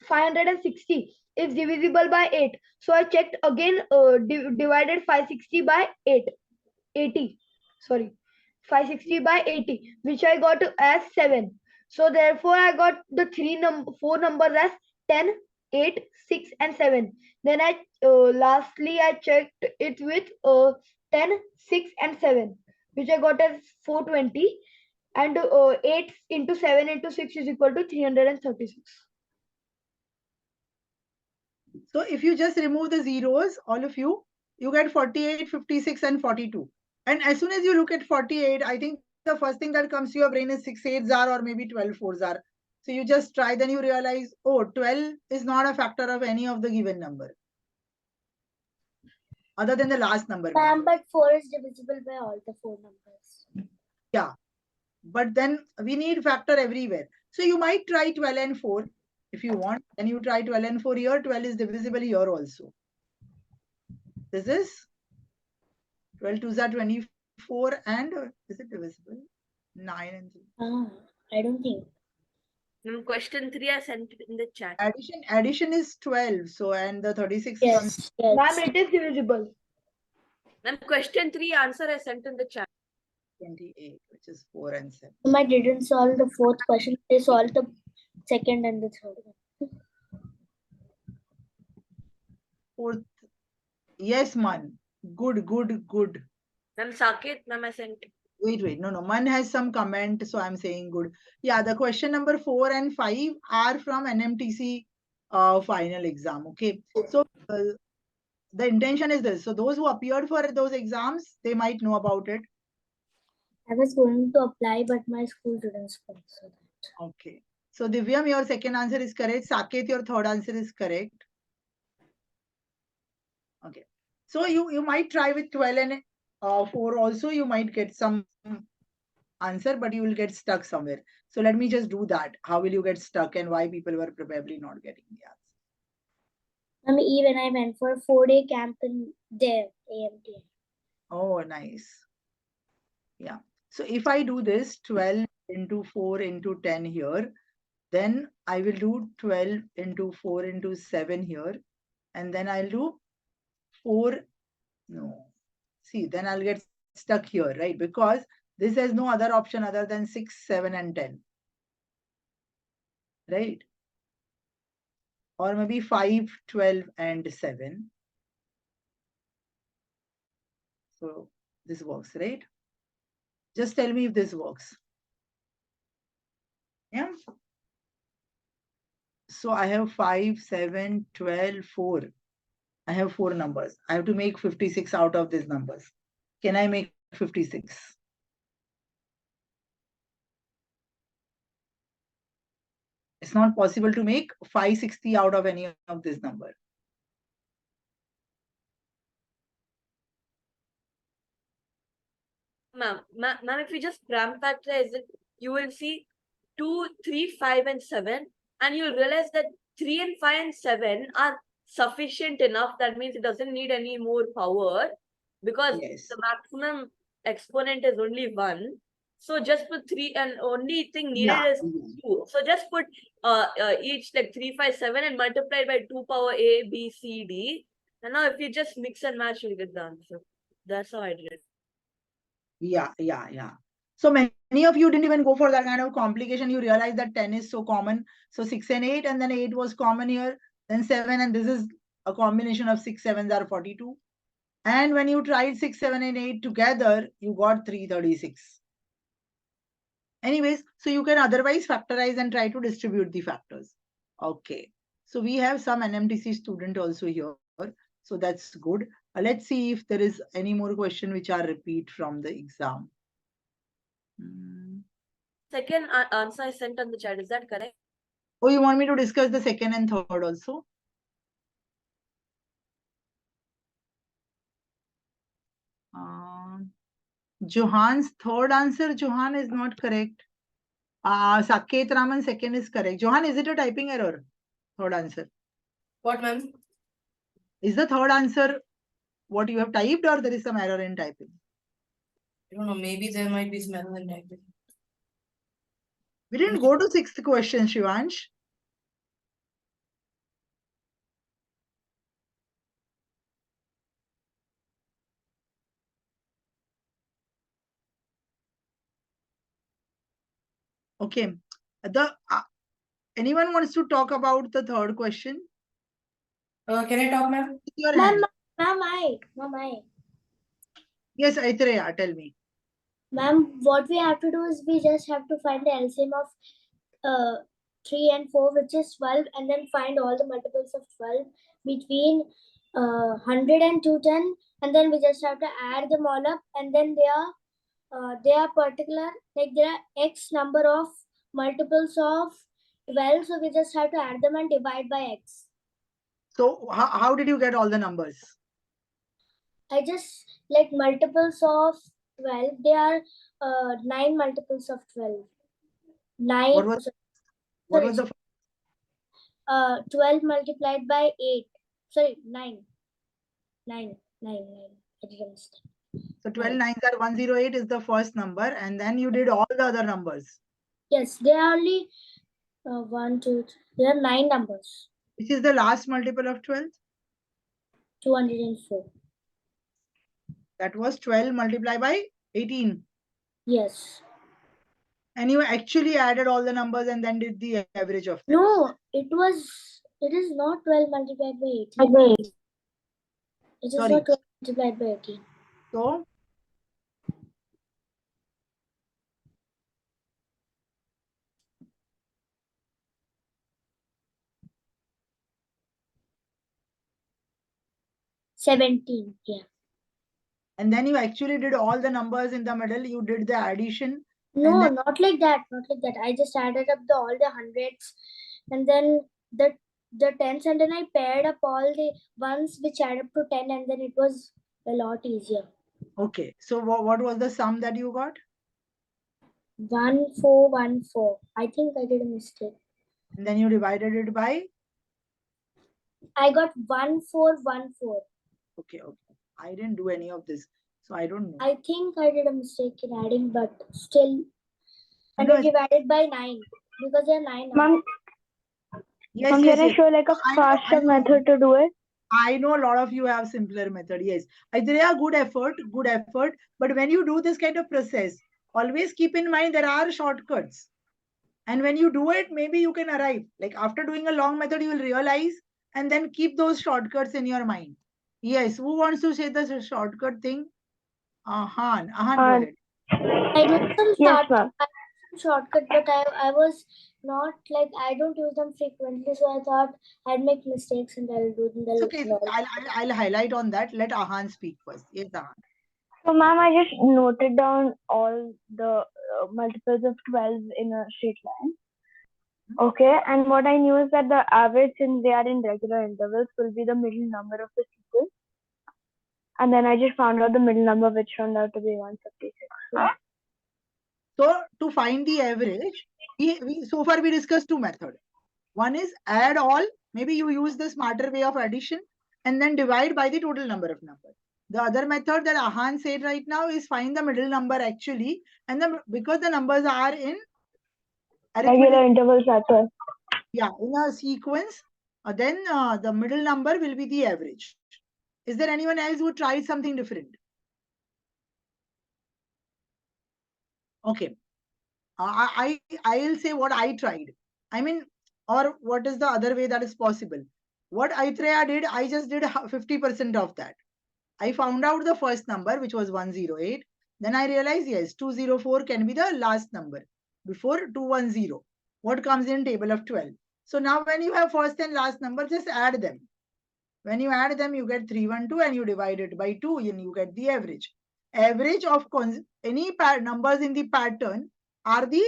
560 is divisible by 8. So I checked again, divided 560 by 80. Sorry, 560 by 80, which I got as 7. So therefore, I got the four numbers as 10, 8, 6 and 7. Then lastly I checked it with 10, 6 and 7, which I got as 420, and 8 into 7 into 6 is equal to 336. So if you just remove the zeros, all of you get 48, 56 and 42. And as soon as you look at 48, I think the first thing that comes to your brain is 6 8s are or maybe 12 4s are. So you just try, then you realize, oh, 12 is not a factor of any of the given number, other than the last number. Ma'am, but 4 is divisible by all the 4 numbers. Yeah, but then we need factor everywhere. So you might try 12 and 4 if you want. Then you try 12 and 4 here. 12 is divisible here also. This is 12 2s are 24 and is it divisible? 9 and 3. I don't think. Question 3 I sent it in the chat. Addition is 12. So and the 36 Yes, comes. yes. Ma'am, it is divisible. Ma'am, question 3 answer I sent in the chat. 28, which is 4 and 7. I didn't solve the fourth question. I solved the second and the third one. Fourth. Yes, Man. Good. Ma'am, Saket, ma'am, I sent it. Wait. No. Man has some comment, so I'm saying good. Yeah, the question number 4 and 5 are from NMTC final exam. Okay. So the intention is this. So those who appeared for those exams, they might know about it. I was going to apply, but my school didn't sponsor that. Okay. So Divyam, your second answer is correct. Saket, your third answer is correct. Okay. So you might try with 12 and 4 also. You might get some answer, but you will get stuck somewhere. So let me just do that. How will you get stuck and why people were probably not getting the answer? Even I went for a 4-day camp in there, AMT. Oh, nice. Yeah. So if I do this 12 into 4 into 10 here, then I will do 12 into 4 into 7 here. And then I'll do 4. No. See, then I'll get stuck here, right? Because this has no other option other than 6, 7 and 10. Right? Or maybe 5, 12 and 7. So this works, right? Just tell me if this works. Yeah. So I have 5, 7, 12, 4. I have 4 numbers. I have to make 56 out of these numbers. Can I make 56? It's not possible to make 560 out of any of this number. Ma'am, if you just gram factorize it, you will see 2, 3, 5 and 7, and you'll realize that 3 and 5 and 7 are sufficient enough. That means it doesn't need any more power because Yes. the maximum exponent is only 1. So just put 3, and only thing needed is 2. So just put each like 3, 5, 7 and multiply by 2 power A, B, C, D. And now if you just mix and match, you'll get the answer. That's how I did it. Yeah. So many of you didn't even go for that kind of complication. You realize that 10 is so common. So 6 and 8, and then 8 was common here, then 7, and this is a combination of 6 7s are 42. And when you tried 6, 7, and 8 together, you got 336. Anyways, so you can otherwise factorize and try to distribute the factors. Okay. So we have some NMTC student also here. So that's good. Let's see if there is any more question which are repeat from the exam. Second answer I sent on the chat. Is that correct? Oh, you want me to discuss the second and third also? Johan's third answer, Johan, is not correct. Saket Raman second is correct. Johan, is it a typing error? Third answer. What, ma'am? Is the third answer what you have typed, or there is some error in typing? I don't know. Maybe there might be some error in typing. We didn't go to sixth question, Shivansh. Okay. Anyone wants to talk about the third question? Can I talk, ma'am? Your hand. Ma'am, Yes, Aitreya, tell me. Ma'am, what we have to do is we just have to find the LCM of 3 and 4, which is 12, and then find all the multiples of 12 between 100 and 210, and then we just have to add them all up, and then they are particular, like there are X number of multiples of 12, so we just have to add them and divide by X. So how did you get all the numbers? I just like multiples of 12. They are 9 multiples of 12. 9. What was the 12 multiplied by 8. Sorry, 9. 9. I did a mistake. So 12 nines are 108 is the first number, and then you did all the other numbers. Yes, there are only 1, 2, 3. There are 9 numbers. Which is the last multiple of 12? 204. That was 12 multiplied by 18. Yes. And you actually added all the numbers and then did the average of them. No, it is not 12 multiplied by 18. It is Sorry. not 12 multiplied by 18. So 17, yeah. And then you actually did all the numbers in the middle. You did the addition. No, then, not like that. Not like that. I just added up all the hundreds, and then the tens, and then I paired up all the ones which add up to 10, and then it was a lot easier. Okay. So what was the sum that you got? 1414. I think I did a mistake. And then you divided it by? I got 1414. Okay. I didn't do any of this, so I don't know. I think I did a mistake in adding, but still. And No, I divided by 9 because there are 9 numbers. Ma'am, yes, can I show like a faster method to do it? I know a lot of you have simpler method. Yes, there are good effort. But when you do this kind of process, always keep in mind there are shortcuts. And when you do it, maybe you can arrive. Like after doing a long method, you will realize and then keep those shortcuts in your mind. Yes, who wants to say the shortcut thing? Ahan, go ahead. I did some Yes, ma'am. shortcut, but I was not like, I don't use them frequently, so I thought I'd make mistakes and I'll do them. It's okay. I'll highlight on that. Let Ahan speak first. Yes, Ahan. So, ma'am, I just noted down all the multiples of 12 in a straight line. Okay, and what I knew is that the average, since they are in regular intervals, will be the middle number of the sequence. And then I just found out the middle number, which turned out to be 156. So to find the average, so far we discussed two methods. One is add all. Maybe you use the smarter way of addition and then divide by the total number of numbers. The other method that Ahan said right now is find the middle number actually, and because the numbers are in Regular intervals as well. Yeah, in a sequence, then the middle number will be the average. Is there anyone else who tried something different? Okay. I'll say what I tried. I mean, or what is the other way that is possible? What Aitreya did, I just did 50% of that. I found out the first number, which was 108. Then I realized, yes, 204 can be the last number before 210. What comes in table of 12? So now when you have first and last number, just add them. When you add them, you get 312 and you divide it by 2 and you get the average. Average of any numbers in the pattern are the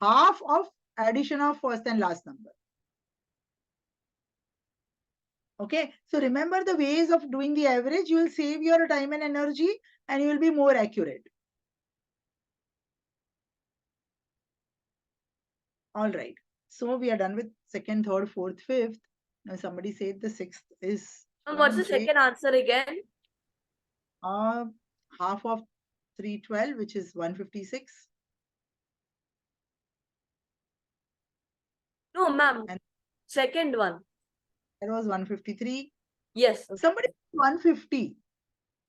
half of addition of first and last number. Okay, so remember the ways of doing the average. You will save your time and energy and you will be more accurate. All right, so we are done with second, third, fourth, fifth. Now somebody said the sixth is What's the second answer again? Half of 312, which is 156. No, ma'am. And Second one. that was 153. Yes. Somebody 150.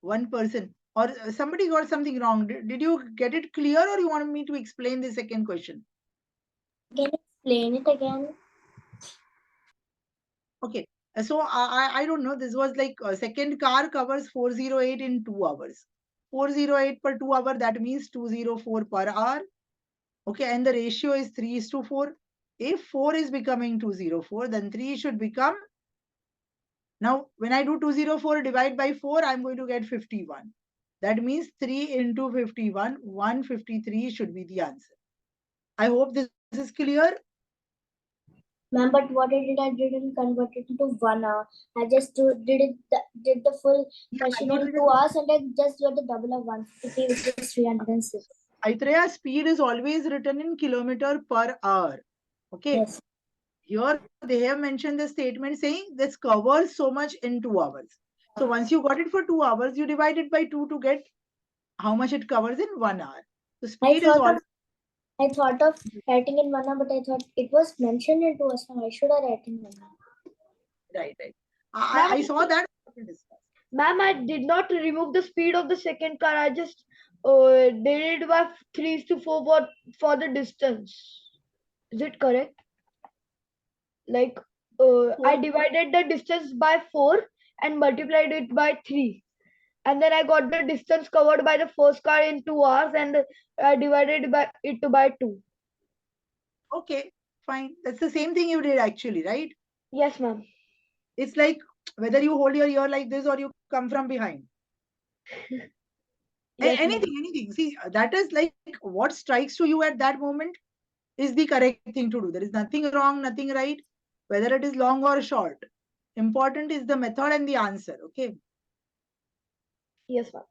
One person. Or somebody got something wrong. Did you get it clear or you want me to explain the second question? Can you explain it again? Okay. So I don't know. This was like second car covers 408 in 2 hours. 408 per 2 hour, that means 204 per hour. Okay. And the ratio is 3:4. If 4 is becoming 204, then 3 should become. Now, when I do 204 divide by 4, I'm going to get 51. That means 3 into 51, 153 should be the answer. I hope this is clear. Ma'am, but what I didn't convert it into 1 hour. I just did the full question in 2 hours and I just got the double of 153, which is 306. Aitreya, speed is always written in kilometer per hour. Okay. Yes. Here they have mentioned the statement saying this covers so much in 2 hours. So once you got it for 2 hours, you divide it by 2 to get how much it covers in 1 hour. So speed is all. I thought of writing in 1 hour, but I thought it was mentioned in 2 hours. Now I should have written in 1 hour. Right. I saw that. Ma'am, I did not remove the speed of the second car. I just did it by 3:4 for the distance. Is it correct? Like I divided the distance by 4 and multiplied it by 3. And then I got the distance covered by the first car in 2 hours and I divided it by 2. Okay, fine. That's the same thing you did actually, right? Yes, ma'am. It's like whether you hold your ear like this or you come from behind. Yes, anything. See, that is like what strikes to you at that moment is the correct thing to do. There is nothing wrong, nothing right, whether it is long or short. Important is the method and the answer. Okay. Yes, ma'am.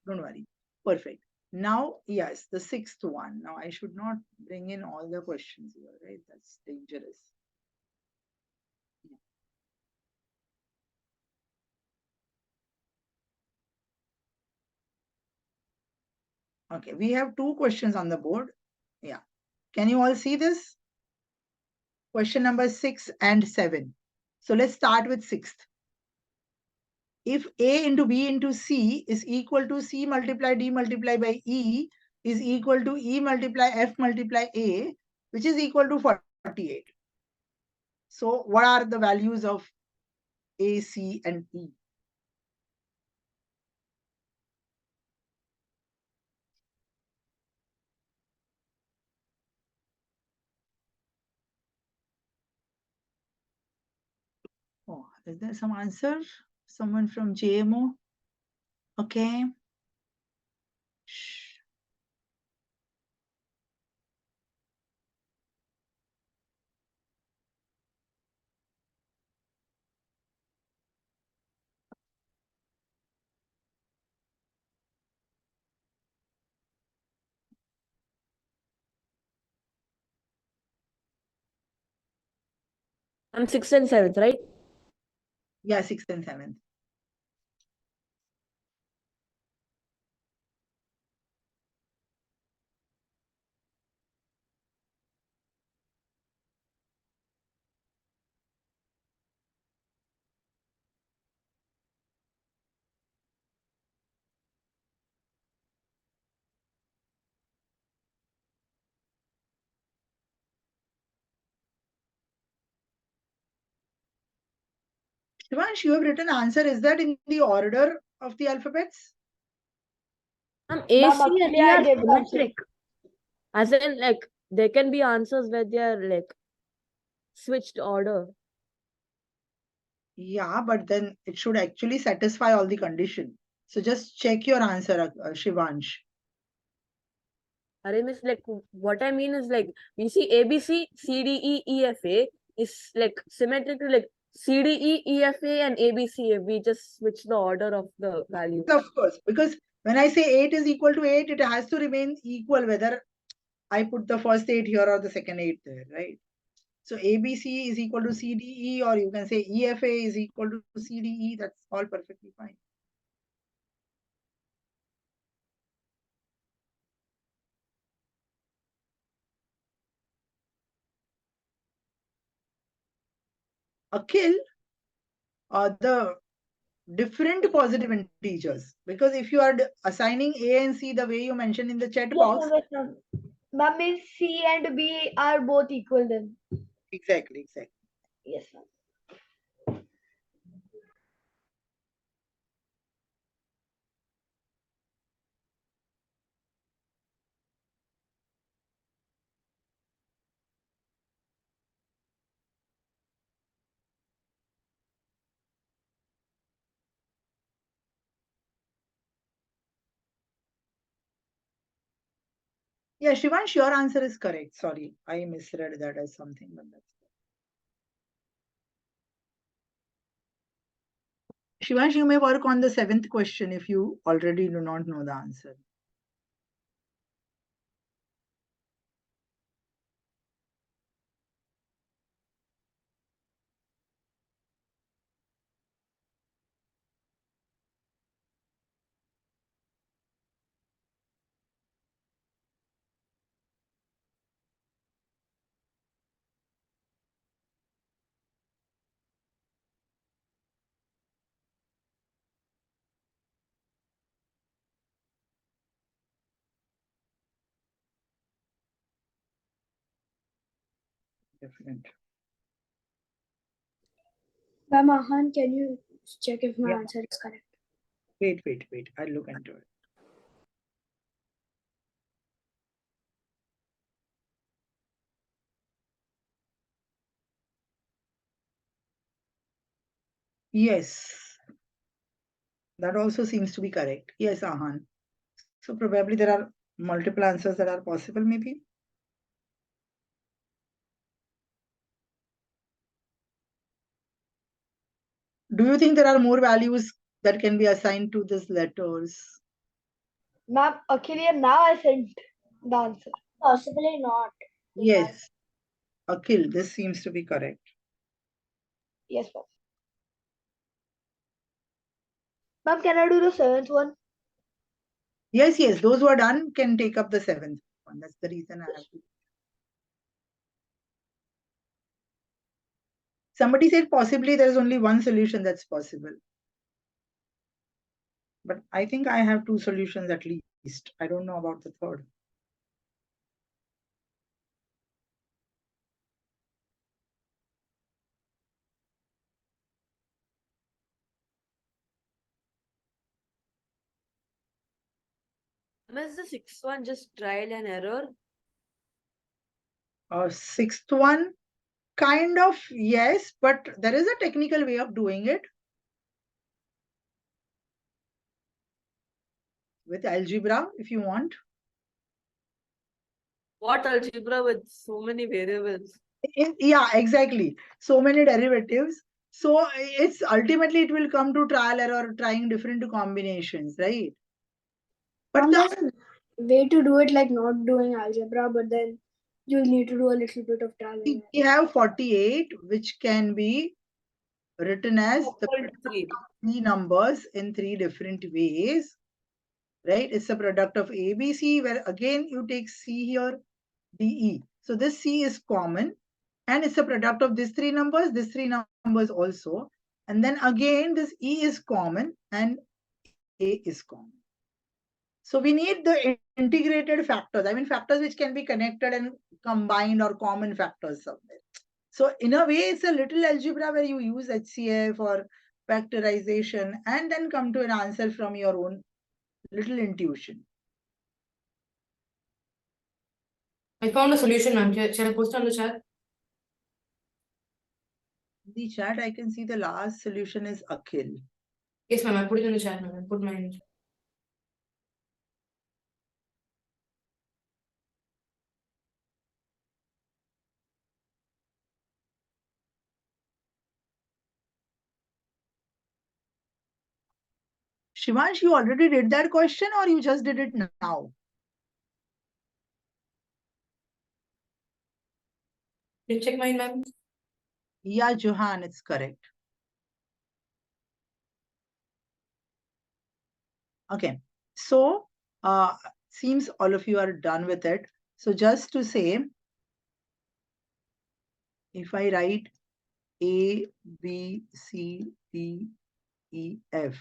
Don't worry. Perfect. Now, yes, the sixth one. Now, I should not bring in all the questions here, right? That's dangerous. Okay, we have 2 questions on the board. Yeah. Can you all see this? Question number 6 and 7. So let's start with 6th. If A into B into C is equal to C multiply D multiply by E is equal to E multiply F multiply A, which is equal to 48. So what are the values of A, C, and E? Oh, is there some answer? Someone from JMO? Okay. Shh. I'm 6th and 7th, right? Yeah, 6th and 7th. Shivansh, you have written answer. Is that in the order of the alphabets? A, Ma'am, C, and actually, E I are gave the answer. symmetric. As in, like, there can be answers where they are like switched order. Yeah, but then it should actually satisfy all the condition. So just check your answer, Shivansh. Array means like what I mean is like we see A B C C D E E F A is like symmetric to like C D E E F A and A B C. We just switch the order of the values. Of course, because when I say 8 is equal to 8, it has to remain equal whether I put the first 8 here or the second 8 there, right? So ABC is equal to CDE, or you can say EFA is equal to CDE. That's all perfectly fine. Akhil, the different positive integers, because if you are assigning A and C the way you mentioned in the chat box, Yes, ma'am. Ma'am, means C and B are both equal then. exactly. Yes, ma'am. Yeah, Shivansh, your answer is correct. Sorry, I misread that as something, but that's Shivansh, you may work on the 7th question if you already do not know the answer. Different. Ma'am Ahan, can you check if my Yeah. answer is correct? Wait. I'll look into it. Yes, that also seems to be correct. Yes, Ahan. So probably there are multiple answers that are possible, maybe. Do you think there are more values that can be assigned to these letters? Ma'am, Akhil, now I sent the answer. Possibly not. Yes, Akhil, this seems to be correct. Yes, ma'am. Ma'am, can I do the 7th one? Yes, those who are done can take up the 7th one. That's the reason I have to. Somebody said possibly there is only one solution that's possible. But I think I have 2 solutions at least. I don't know about the third. Is the 6th one just trial and error? 6th one, kind of, yes, but there is a technical way of doing it with algebra if you want. What algebra with so many variables? Yeah, exactly. So many derivatives. So it's ultimately it will come to trial error, trying different combinations, right? But Ma'am, there's a way to do it like not doing algebra, but then you need to do a little bit of trial and error. we have 48, which can be written as the Three. 3 numbers in 3 different ways, right? It's a product of ABC, where again you take C here, DE. So this C is common, and it's a product of these 3 numbers, these 3 numbers also. And then again, this E is common and A is common. So we need the integrated factors. I mean, factors which can be connected and combined, or common factors somewhere. So in a way, it's a little algebra where you use HCF or factorization and then come to an answer from your own little intuition. I found a solution, ma'am. Shall I post it on the chat? In the chat, I can see the last solution is Akhil. Yes, ma'am. I put it in the chat, ma'am. I put mine in the chat. Shivansh, you already did that question or you just did it now? Can you check mine, ma'am? Yeah, Johan, it's correct. Okay, so seems all of you are done with it. So just to say, if I write A, B, C, D, E, F,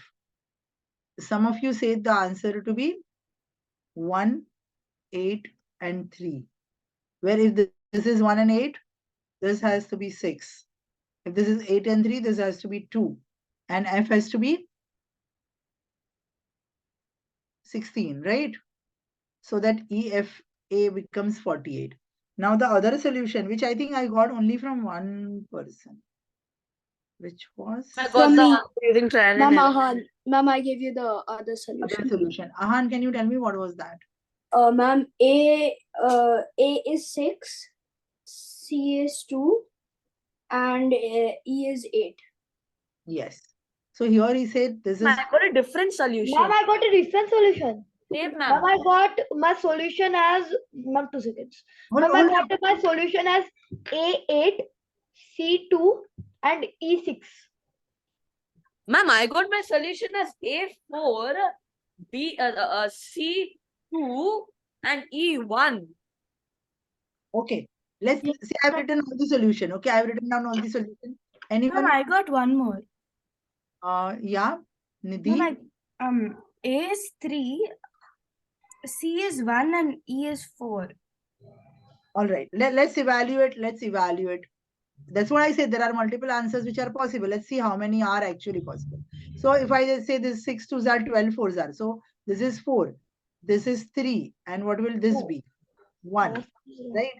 some of you said the answer to be 1, 8, and 3. Where if this is 1 and 8, this has to be 6. If this is 8 and 3, this has to be 2. And F has to be 16, right? So that EFA becomes 48. Now the other solution, which I think I got only from one person, which was I From got the me. answer using trial and Ma'am, error. Ahan. Ma'am, I gave you the other other solution. solution. Ahan, can you tell me what was that? Ma'am, A is 6, C is 2, and E is 8. Yes. So here he said this is I got a different solution. Ma'am, I got a different solution. Same, Ma'am, ma'am. I got my solution as, ma'am, 2 seconds. Ma'am, I got my solution as A8, C2, and E6. Ma'am, I got my solution as A4, C2, and E1. okay. Let's see. I've written all the solution. Okay, I've written down all the solution. Anyone? Ma'am, I got one more. Yeah, Nidhi. Ma'am, A is 3, C is 1, and E is 4. All right. Let's evaluate. Let's evaluate. That's what I said. There are multiple answers which are possible. Let's see how many are actually possible. So if I just say this 6 2s are 12 4s are. So this is 4. This is 3. And what will this be? 1. Right?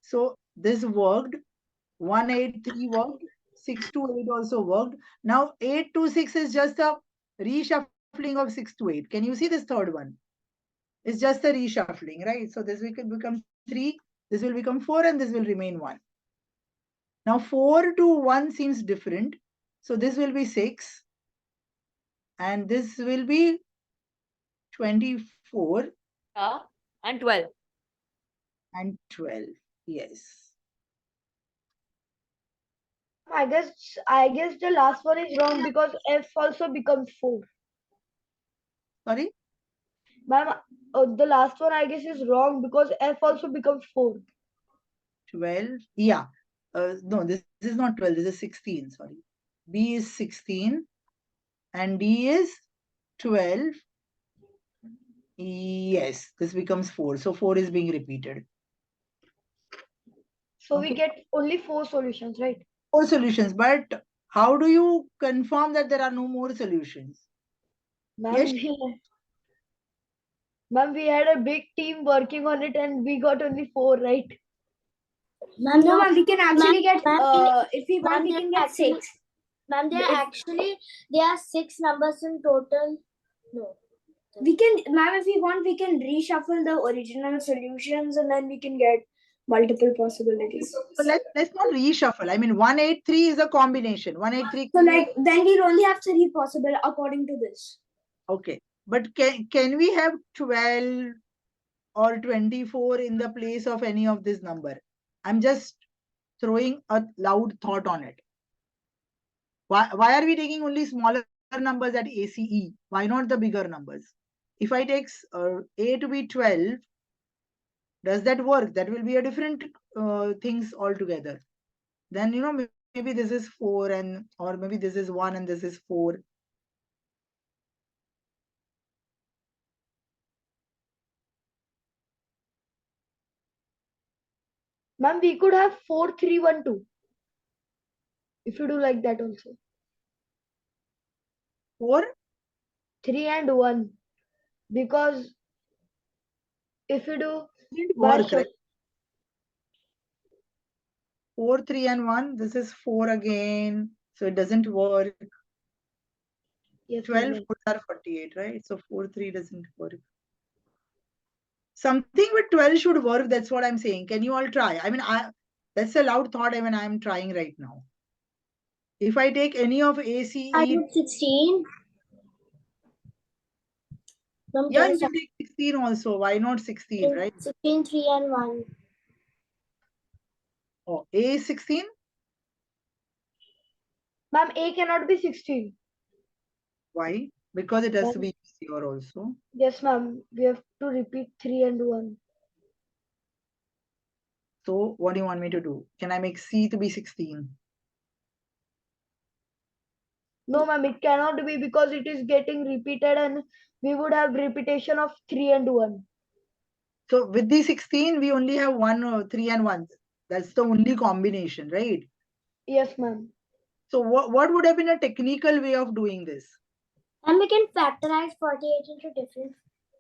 So this worked. 1 8 3 worked. 6 to 8 also worked. Now 8 to 6 is just a reshuffling of 6 to 8. Can you see this third one? It's just a reshuffling, right? So this will become 3. This will become 4 and this will remain 1. Now 4 to 1 seems different. So this will be 6 and this will be 24 And 12. and 12. Yes. I guess the last one is wrong because F also becomes 4. Sorry? Ma'am, the last one I guess is wrong because F also becomes 4. 12. Yeah. No, this is not 12. This is 16. Sorry. B is 16 and D is 12. Yes, this becomes 4. So 4 is being repeated. So Okay. we get only 4 solutions, right? 4 solutions. But how do you confirm that there are no more solutions? Ma'am, Yes. Ma'am, we had a big team working on it and we got only 4, right? Ma'am, No, ma'am, we can actually get, ma'am, if we want, we ma'am, can get actually- 6. Ma'am, there are 6 numbers in total. No. We can, ma'am, if we want, we can reshuffle the original solutions and then we can get multiple possibilities. So let's not reshuffle. I mean, 183 is a combination. 183. So like then we'll only have 3 possible according to this. Okay. But can we have 12 or 24 in the place of any of this number? I'm just throwing a loud thought on it. Why are we taking only smaller numbers at ACE? Why not the bigger numbers? If I take A to be 12, does that work? That will be a different things altogether. Then, maybe this is 4 and or maybe this is 1 and this is 4. Ma'am, we could have 4 3 1 2. If you do like that also. 4? 3 and 1. Because if you do Didn't work, right? 4, 3 and 1. This is 4 again. So it doesn't work. Yes, 12 ma'am. 4 are 48, right? So 4, 3 doesn't work. Something with 12 should work. That's what I'm saying. Can you all try? I mean, that's a loud thought. I mean, I'm trying right now. If I take any of A, C, I E, put 16. From yeah, 10, you can take 16 also. Why not 16, right? 16, 3 and 1. Oh, A is 16? Ma'am, A cannot be 16. Why? Because it has to be here also. Yes, ma'am. We have to repeat 3 and 1. So what do you want me to do? Can I make C to be 16? No, ma'am, it cannot be because it is getting repeated and we would have repetition of 3 and 1. So with the 16, we only have 3 and 1. That's the only combination, right? Yes, ma'am. So what would have been a technical way of doing this? And we can factorize 48 into different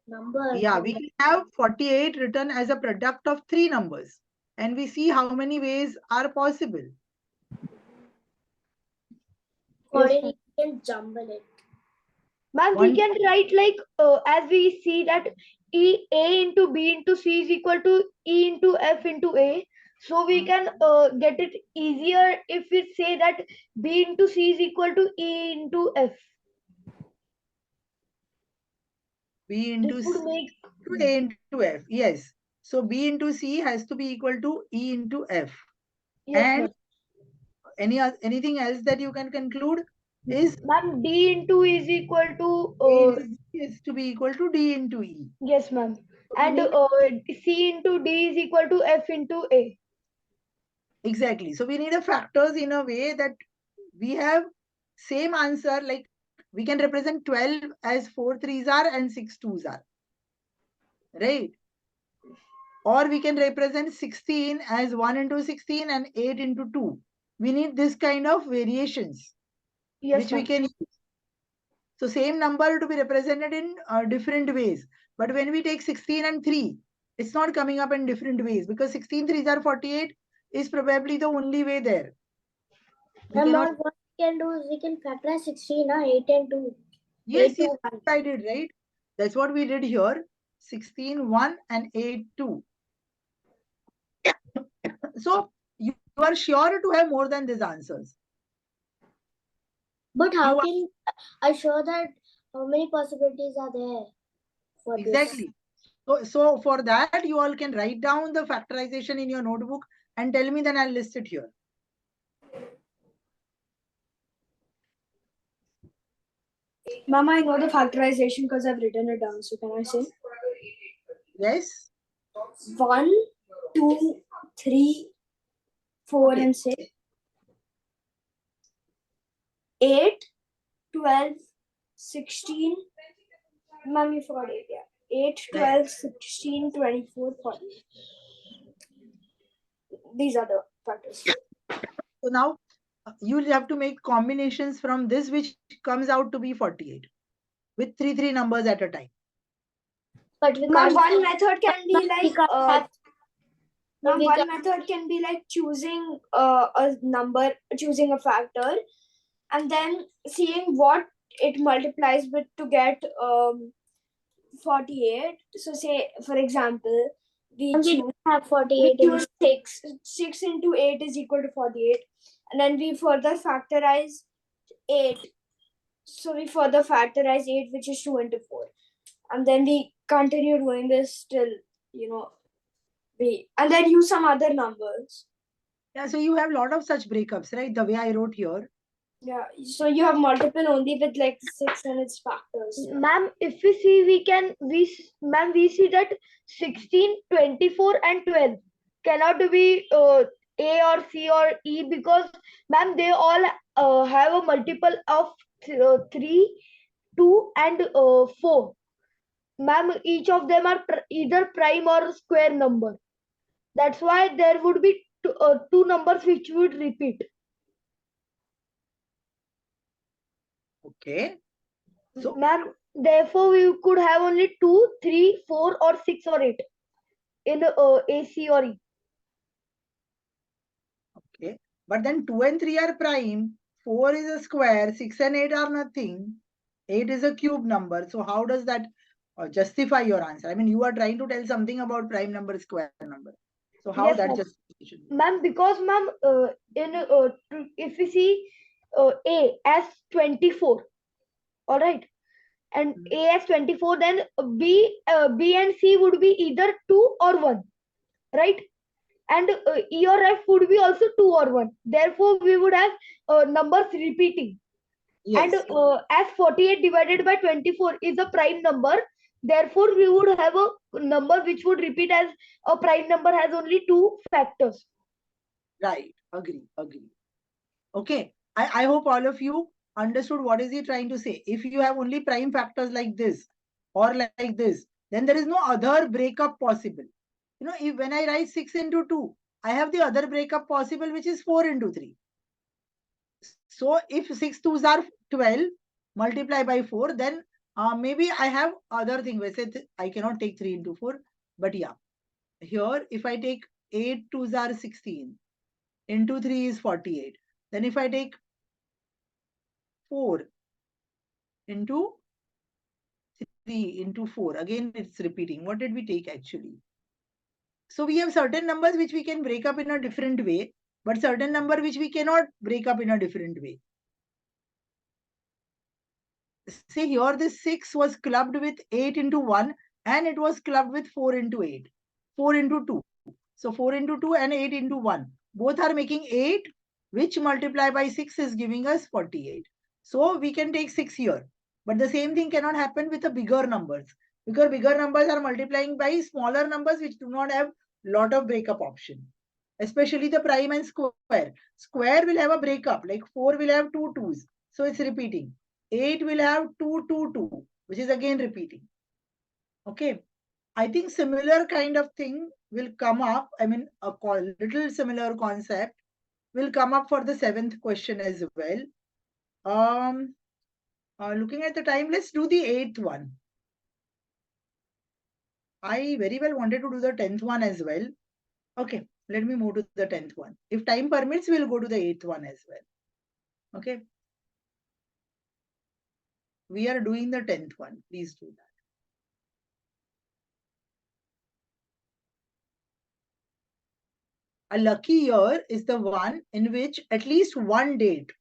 numbers. Yeah, we can have 48 written as a product of 3 numbers. And we see how many ways are possible. 48 you can jumble it. Ma'am, we can write like as we see that A into B into C is equal to E into F into A. So we can get it easier if we say that B into C is equal to E into F. B into This C would make into A into F. Yes. So B into C has to be equal to E into F. yes, And ma'am. anything else that you can conclude is Ma'am, D into is equal to A into C is to be equal to D into E. yes, ma'am. So we And need, C into D is equal to F into A. exactly. So we need a factors in a way that we have same answer, like we can represent 12 as 4 threes are and 6 twos are, right? Or we can represent 16 as 1 into 16 and 8 into 2. We need this kind of variations, Yes, which we ma'am. can use. So same number to be represented in different ways. But when we take 16 and 3, it's not coming up in different ways because 16 threes are 48 is probably the only way there. We And cannot, what we can do is we can factorize 16, 8 and 2. yes, 8 to yes, 1. I did, right? That's what we did here. 16, 1 and 8, 2. So you are sure to have more than these answers. But how You are, can I show that how many possibilities are there for this? exactly. So for that, you all can write down the factorization in your notebook and tell me, then I'll list it here. Mama, I know the factorization because I've written it down. So can I say? Yes? 1, 2, 3, 4, Okay. and 6. 8, 12, 16. Mom, you forgot 8, yeah. 8, 12, 16, 24, 40. These are the factors. So now you will have to make combinations from this, which comes out to be 48 with 3 numbers at a time. But we Mom, can't. one method can be We like can't have. Mom, we one can- method can be like choosing a number, choosing a factor, and then seeing what it multiplies with to get 48. So say, for example, we And we choose, don't have we 48 in choose 6. 6 into 8 is equal to 48. And then we further factorize 8. So we further factorize 8, which is 2 into 4. And then we continue doing this till, and then use some other numbers. Yeah, so you have a lot of such breakups, right? The way I wrote here. Yeah, so you have multiple only with like 6 and its factors. Ma'am, if we see, we see that 16, 24 and 12 cannot be A or C or E because, ma'am, they all have a multiple of 3, 2 and 4. Ma'am, each of them are either prime or square number. That's why there would be two numbers which would repeat. Okay. So, Ma'am, therefore we could have only 2, 3, 4 or 6 or 8 in A, C or E. But then 2 and 3 are prime, 4 is a square, 6 and 8 are nothing, 8 is a cube number. So how does that justify your answer? I mean, you are trying to tell something about prime number, square number. So how Yes, that ma'am. justification? Ma'am, because ma'am, if we see A as 24, all right, and A as 24, then B and C would be either 2 or 1, right? And E or F would be also 2 or 1. Therefore, we would have numbers repeating. Yes. And as 48 divided by 24 is a prime number, therefore we would have a number which would repeat as a prime number has only 2 factors. Right. Agree. Agree. Okay. I hope all of you understood what is he trying to say. If you have only prime factors like this or like this, then there is no other breakup possible. You know, if when I write 6 into 2, I have the other breakup possible, which is 4 into 3. So if 6 twos are 12, multiply by 4, then maybe I have other thing. I cannot take 3 into 4, but yeah. Here, if I take 8 twos are 16, into 3 is 48. Then if I take 4 into 3 into 4, again it's repeating. What did we take actually? So we have certain numbers which we can break up in a different way, but certain number which we cannot break up in a different way. See here, this 6 was clubbed with 8 into 1 and it was clubbed with 4 into 8. 4 into 2. So 4 into 2 and 8 into 1. Both are making 8, which multiply by 6 is giving us 48. So we can take 6 here. But the same thing cannot happen with the bigger numbers. Because bigger numbers are multiplying by smaller numbers which do not have lot of breakup option. Especially the prime and square. Square will have a breakup, like 4 will have 2 twos. So it's repeating. 8 will have 2, 2, 2, which is again repeating. Okay. I think similar kind of thing will come up. I mean, a little similar concept will come up for the 7th question as well. Looking at the time, let's do the 8th one. I very well wanted to do the 10th one as well. Okay, let me move to the 10th one. If time permits, we'll go to the 8th one as well. Okay. We are doing the 10th one. Please do that. A lucky year is the one in which at least one date.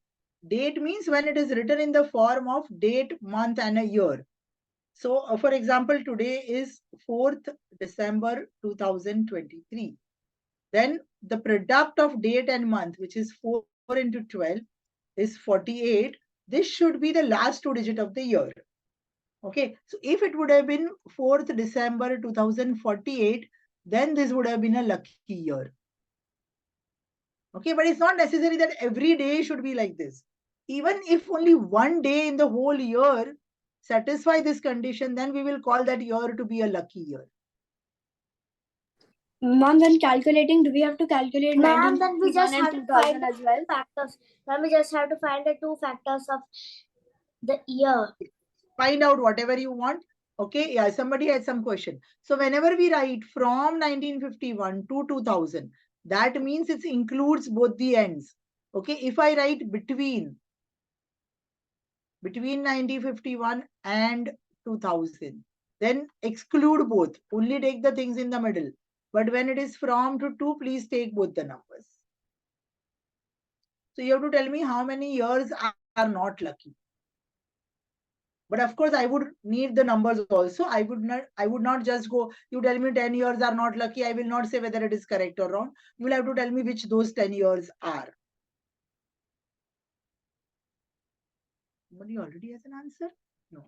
Date means when it is written in the form of date, month, and a year. So, for example, today is 4th December 2023. Then the product of date and month, which is 4 into 12, is 48. This should be the last 2 digit of the year. Okay, so if it would have been 4th December 2048, then this would have been a lucky year. Okay, but it's not necessary that every day should be like this. Even if only one day in the whole year satisfy this condition, then we will call that year to be a lucky year. Mom, when calculating, do we have to calculate Ma'am, then we 1951 just and have to 2000 find the as well? factors. Then we just have to find the 2 factors of the year. Find out whatever you want. Okay, yeah, somebody had some question. So whenever we write from 1951 to 2000, that means it includes both the ends. Okay, if I write between 1951 and 2000, then exclude both. Only take the things in the middle. But when it is from to 2, please take both the numbers. So you have to tell me how many years are not lucky. But of course, I would need the numbers also. I would not just go, you tell me 10 years are not lucky. I will not say whether it is correct or wrong. You will have to tell me which those 10 years are. Somebody already has an answer? No.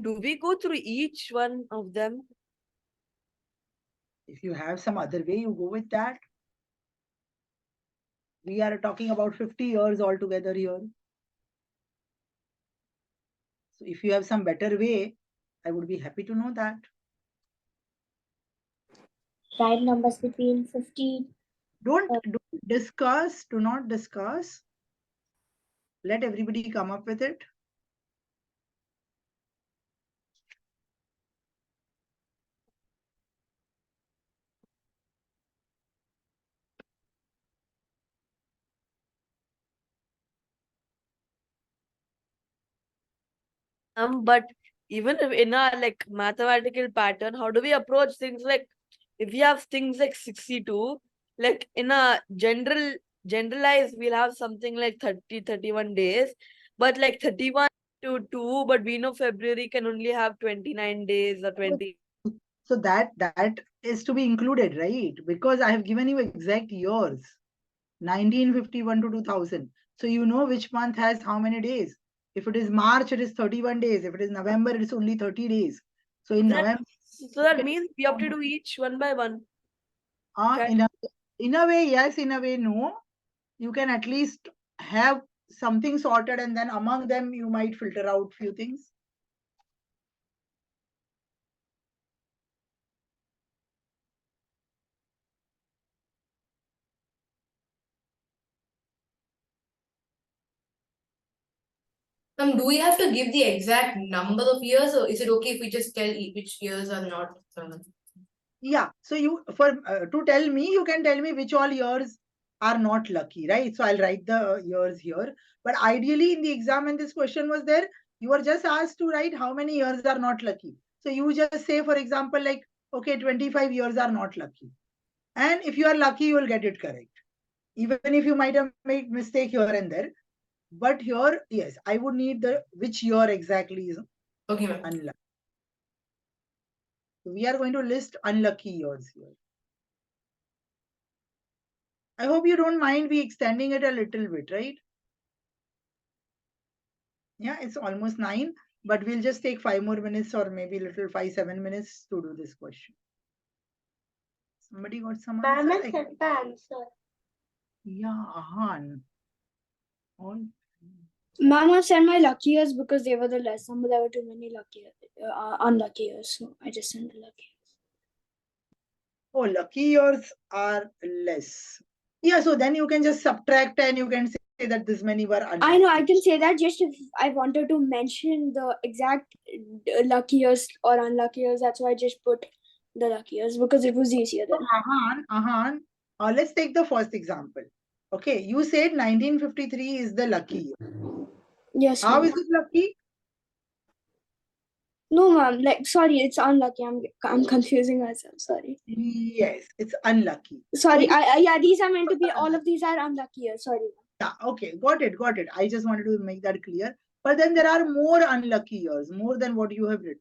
do we go through each one of them? If you have some other way, you go with that. We are talking about 50 years altogether here. So if you have some better way, I would be happy to know that. Write numbers between 50. Don't discuss, do not discuss. Let everybody come up with it. But even if in a like mathematical pattern, how do we approach things like if we have things like 62, like in a generalized, we'll have something like 30, 31 days, but like 31 to 2, but we know February can only have 29 days or 20. So that is to be included, right? Because I have given you exact years, 1951 to 2000. So you know which month has how many days. If it is March, it is 31 days. If it is November, it is only 30 days. So in November, So that means we have to do each one by one. in a way, yes, in a way, no. You can at least have something sorted, and then among them, you might filter out few things. Do we have to give the exact number of years, or is it okay if we just tell which years are not? Yeah. So you to tell me, you can tell me which all years are not lucky, right? So I'll write the years here. But ideally, in the exam, when this question was there, you were just asked to write how many years are not lucky. So you just say, for example, like, okay, 25 years are not lucky. And if you are lucky, you will get it correct. Even if you might have made mistake here and there. But here, yes, I would need the which year exactly is Okay, ma'am. unlucky. We are going to list unlucky years here. I hope you don't mind me extending it a little bit, right? Yeah, it's almost 9, but we'll just take 5 more minutes or maybe little 5-7 minutes to do this question. Somebody got some Ma'am answer? has sent the answer. Yeah, Ahan. All. Mama sent my lucky years because they were the less number. There were too many unlucky years, so I just sent the lucky years. Oh, lucky years are less. Yeah, so then you can just subtract and you can say that this many were unlucky. I know, I can say that just if I wanted to mention the exact lucky years or unlucky years, that's why I just put the lucky years because it was easier So then. Ahan, let's take the first example. Okay, you said 1953 is the lucky year. Yes. How ma'am. is it lucky? No, ma'am. Like, sorry, it's unlucky. I'm confusing myself. Sorry. Yes, it's unlucky. Sorry. So Yeah, these are meant to be. All of these are unlucky years. Sorry. yeah, okay, got it. I just wanted to make that clear. But then there are more unlucky years, more than what you have written.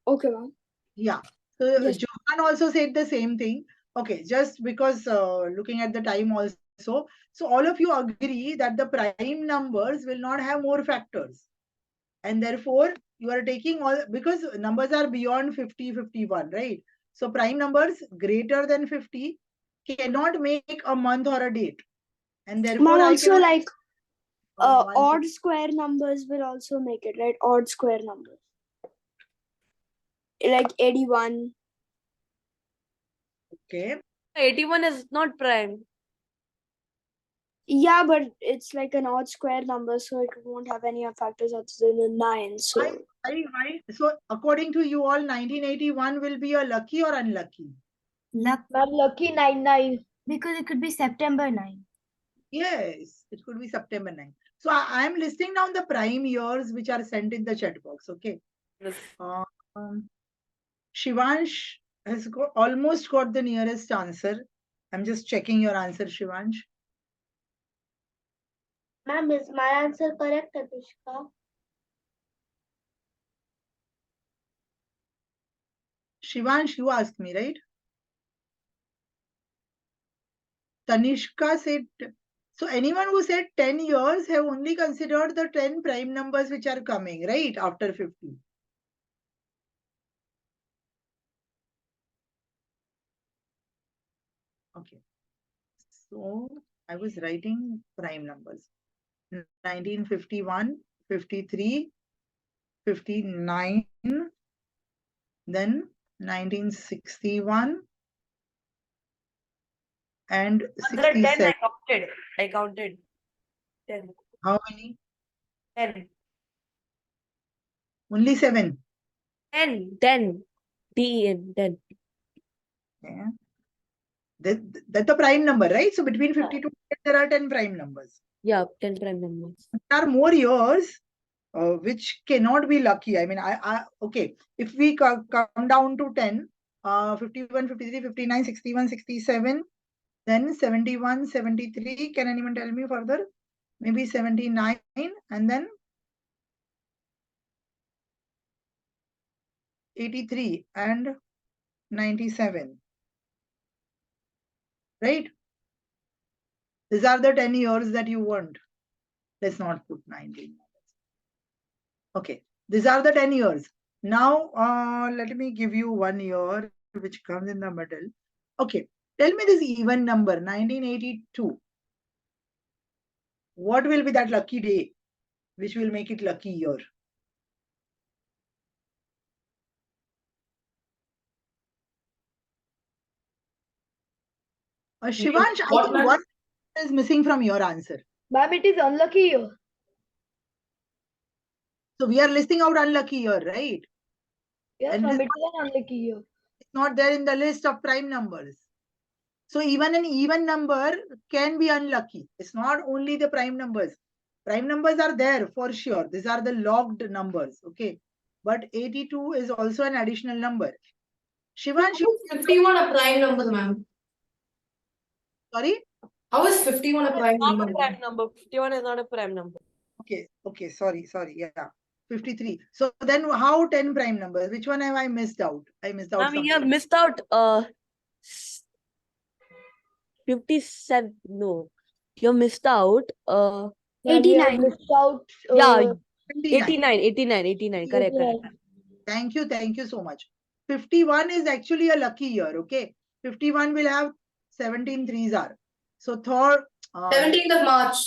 Okay, ma'am. Yeah. So Yes. Johan also said the same thing. Okay, just because looking at the time also, so all of you agree that the prime numbers will not have more factors. And therefore, you are taking all, because numbers are beyond 50, 51, right? So prime numbers greater than 50 cannot make a month or a date. And therefore, Ma'am, I also cannot. like One, odd square numbers will also make it, right? Odd square numbers. Like 81. Okay. 81 is not prime. Yeah, but it's like an odd square number, so it won't have any factors other than the 9. So Why? So according to you all, 1981 will be a lucky or unlucky? Ma'am, lucky 9/9. Because it could be September 9. Yes, it could be September 9. So I am listing down the prime years which are sent in the chat box. Okay. Shivansh has almost got the nearest answer. I'm just checking your answer, Shivansh. Ma'am, is my answer correct, Adishka? Shivansh, you asked me, right? Tanishka said, So anyone who said 10 years have only considered the 10 prime numbers which are coming, right, after 50. Okay. So I was writing prime numbers. 1951, 53, 59, then 1961 and 67. I counted. 10. How many? 10. Only 7. 10. 10. T-E-N. 10. Yeah. That's the prime number, right? So between 50 to 100, there are 10 prime numbers. Yeah, 10 prime numbers. There are more years which cannot be lucky. I mean, okay, if we come down to 10, 51, 53, 59, 61, 67, then 71, 73. Can anyone tell me further? Maybe 79 and then 83 and 97. Right? These are the 10 years that you want. Let's not put 19. Okay, these are the 10 years. Now, let me give you 1 year which comes in the middle. Okay, tell me this even number, 1982. What will be that lucky day which will make it lucky year? Shivansh, I What think month? one is missing from your answer. Ma'am, it is unlucky year. So we are listing out unlucky year, right? Yes, And ma'am, this it is an unlucky year. is not there in the list of prime numbers. So even an even number can be unlucky. It's not only the prime numbers. Prime numbers are there for sure. These are the logged numbers. Okay. But 82 is also an additional number. Shivansh, How is 51 a prime number, ma'am? sorry? How is 51 a prime Not number? a prime number. 51 is not a prime number. Okay. Sorry. Yeah. 53. So then how 10 prime numbers? Which one have I missed out? I missed out I mean, you have something. missed out 57. No. You missed out Ma'am, we have 89. missed out. yeah, 29. 89. Correct. 89. Thank you so much. 51 is actually a lucky year. Okay. 51 will have 17 threes are. So third, 17th of March.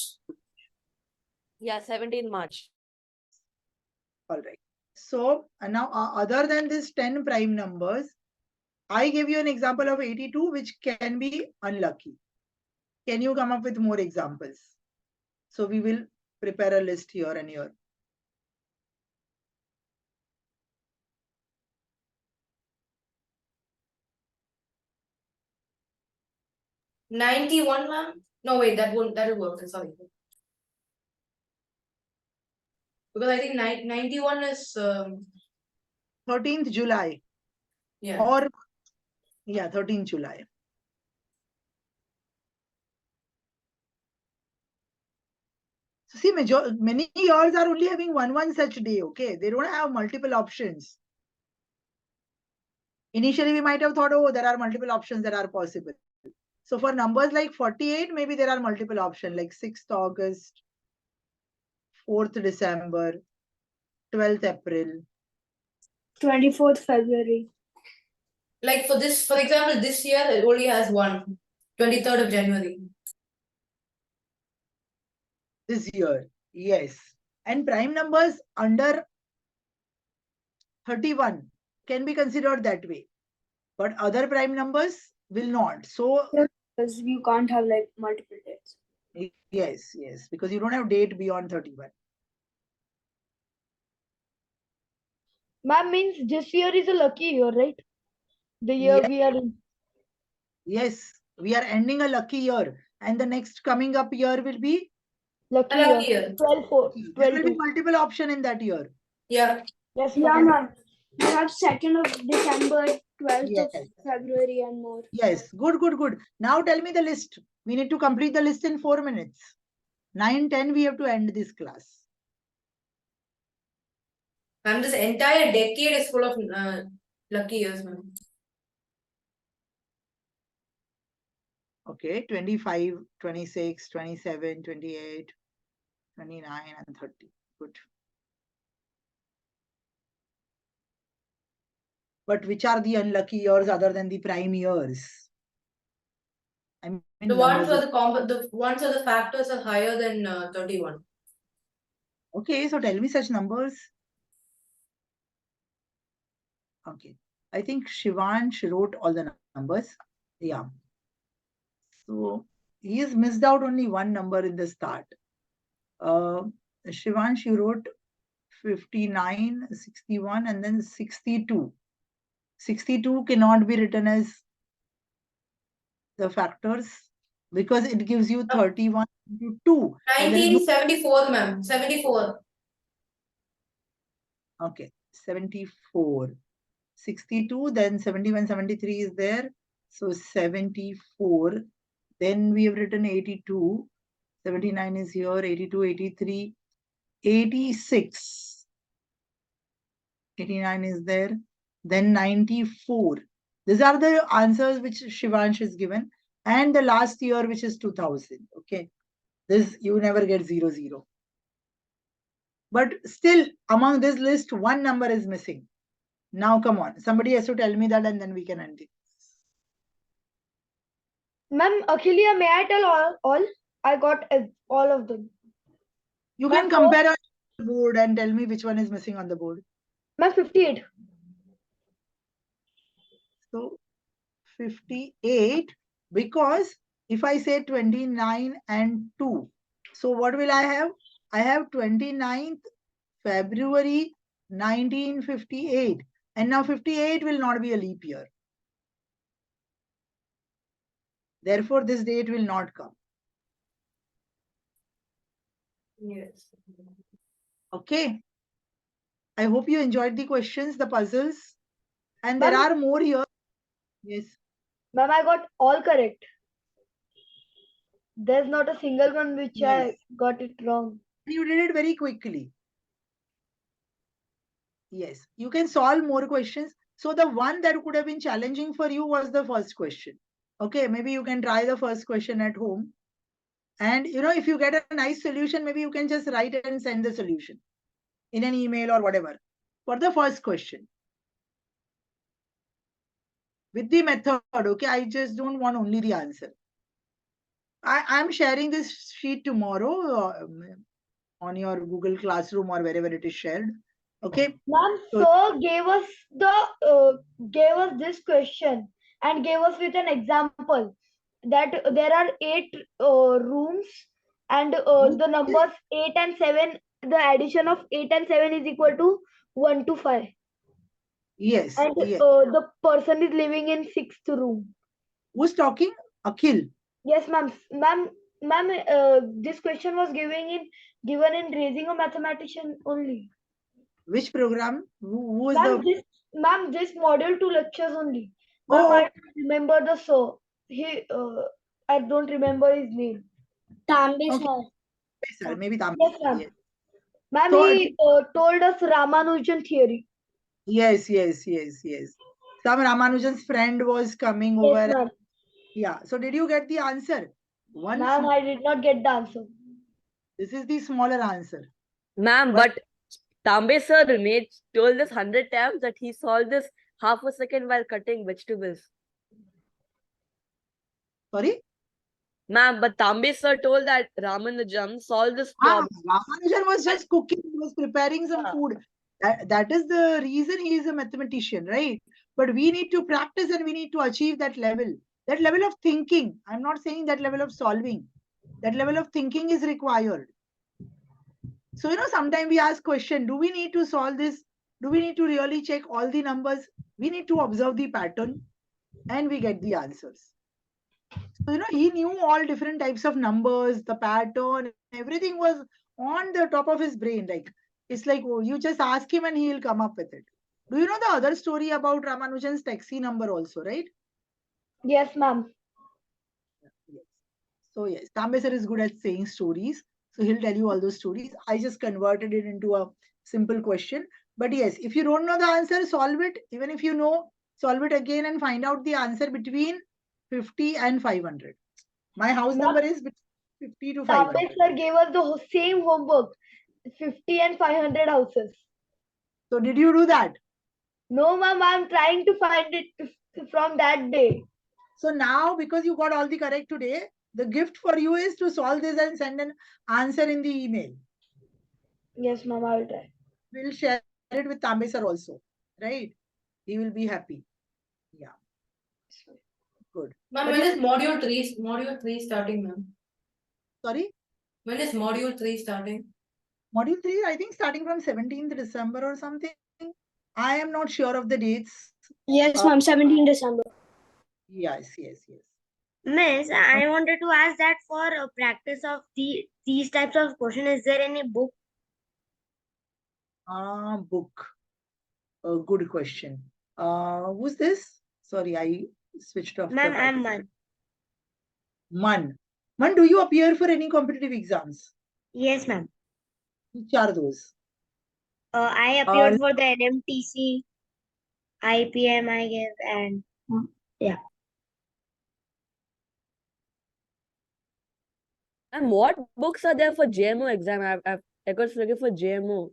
Yeah, 17 March. all right. So now other than this 10 prime numbers, I gave you an example of 82, which can be unlucky. Can you come up with more examples? So we will prepare a list here and here. '91, ma'am? No, wait, that won't work. Sorry. Because I think 91 is 13th July. yeah. Or yeah, 13th July. So see, many years are only having one such day. Okay, they don't have multiple options. Initially, we might have thought, oh, there are multiple options that are possible. So for numbers like 48, maybe there are multiple options like 6th August, 4th December, 12th April. 24th February. Like for example, this year it only has one. 23rd of January. This year, yes. And prime numbers under 31 can be considered that way. But other prime numbers will not. So Because you can't have like multiple dates. yes, because you don't have date beyond 31. Ma'am, means this year is a lucky year, right? The year Yes. we are in. Yes, we are ending a lucky year. And the next coming up year will be Lucky Lucky year. year. 12-4. there will be 12-2. multiple option in that year. Yeah. Yes, Yeah, ma'am. ma'am. You have 2nd of December, 12th Yes. of February, and more. Yes, good. Now tell me the list. We need to complete the list in 4 minutes. 9, 10, we have to end this class. Ma'am, this entire decade is full of lucky years, ma'am. Okay. Okay, 25, 26, 27, 28, 29, and 30. Good. But which are the unlucky years other than the prime years? I mean, The ones numbers where the ones where the factors are higher than 31. Okay, so tell me such numbers. Okay, I think Shivansh wrote all the numbers. Yeah. So he has missed out only one number in the start. Shivansh, you wrote 59, 61, and then 62. 62 cannot be written as the factors because it gives you 31 into 2. And there is no 1974, ma'am. 74. Okay, 74. 62, then 71, 73 is there. So 74. Then we have written 82. 79 is here, 82, 83, 86. 89 is there. Then 94. These are the answers which Shivansh is given. And the last year, which is 2000. Okay. This, you never get 0, 0. But still, among this list, one number is missing. Now, come on. Somebody has to tell me that and then we can end it. Ma'am, Akhilia, may I tell all? I got all of them. You Ma'am, can compare on the board and tell me which one is missing on the board. Ma'am, 58. So 58, because if I say 29 and 2, so what will I have? I have 29th February 1958. And now 58 will not be a leap year. Therefore, this date will not come. Yes. Okay. I hope you enjoyed the questions, the puzzles. And there Ma'am, are more here. Yes. Ma'am, I got all correct. There's not a single one which Yes. I got it wrong. You did it very quickly. Yes. You can solve more questions. So the one that could have been challenging for you was the first question. Okay. Maybe you can try the first question at home. And if you get a nice solution, maybe you can just write and send the solution in an email or whatever for the first question. With the method, okay? I just don't want only the answer. I'm sharing this sheet tomorrow on your Google Classroom or wherever it is shared. Okay. Ma'am, sir gave us this question and gave us with an example that there are 8 rooms and the numbers 8 and 7, the addition of 8 and 7 is equal to 1 to 5. Yes. And Yes. the person is living in 6th room. Who's talking? Akhil. Yes, ma'am. Ma'am, this question was given in Raising a Mathematician only. Which program? Who is Ma'am, the? this model 2 lectures only. Ma'am, Oh, I remember the sir. I don't remember his name. Tambe okay. sir. Sir, maybe Tamil. Yes, ma'am. Yes. Ma'am, So, he told us Ramanujan theory. yes. Some Ramanujan's friend was coming over. Yes, ma'am. Yeah. So did you get the answer? Ma'am, I did not get the answer. This is the smaller answer. Ma'am, but Tambe sir told this 100 times that he solved this half a second while cutting vegetables. Sorry? Ma'am, but Tambe sir told that Ramanujan solved this problem. Ramanujan was just cooking, he was preparing some Yeah. food. That is the reason he is a mathematician, right? But we need to practice and we need to achieve that level of thinking. I'm not saying that level of solving. That level of thinking is required. So, sometimes we ask question, do we need to solve this? Do we need to really check all the numbers? We need to observe the pattern and we get the answers. So, he knew all different types of numbers, the pattern, everything was on the top of his brain. Like, it's like, oh, you just ask him and he'll come up with it. Do you know the other story about Ramanujan's taxi number also, right? Yes, ma'am. Yes. So, yes, Tambe sir is good at saying stories. So, he'll tell you all those stories. I just converted it into a simple question. But yes, if you don't know the answer, solve it. Even if you know, solve it again and find out the answer between 50 and 500. My house Ma'am, number is between 50 to 500. Tambe sir gave us the same homework, 50 and 500 houses. So did you do that? No, ma'am, I'm trying to find it from that day. So now, because you got all the correct today, the gift for you is to solve this and send an answer in the email. Yes, ma'am, I will try. We'll share it with Tambe sir also, right? He will be happy. Yeah. Good. Ma'am, But when yes- is module 3 starting, ma'am? Sorry? When is module 3 starting? Module 3, I think starting from 17th December or something. I am not sure of the dates. Yes, ma'am. 17 December. Yes. Miss, I wanted to ask that for practice of these types of question, is there any book? Book. Good question. Who's this? Sorry, I switched off. Ma'am, I'm Man. Man. Man, do you appear for any competitive exams? Yes, ma'am. Which are those? I appeared for the NMTC, IPM, I guess, and yeah. And what books are there for JMO exam? I was looking for JMO.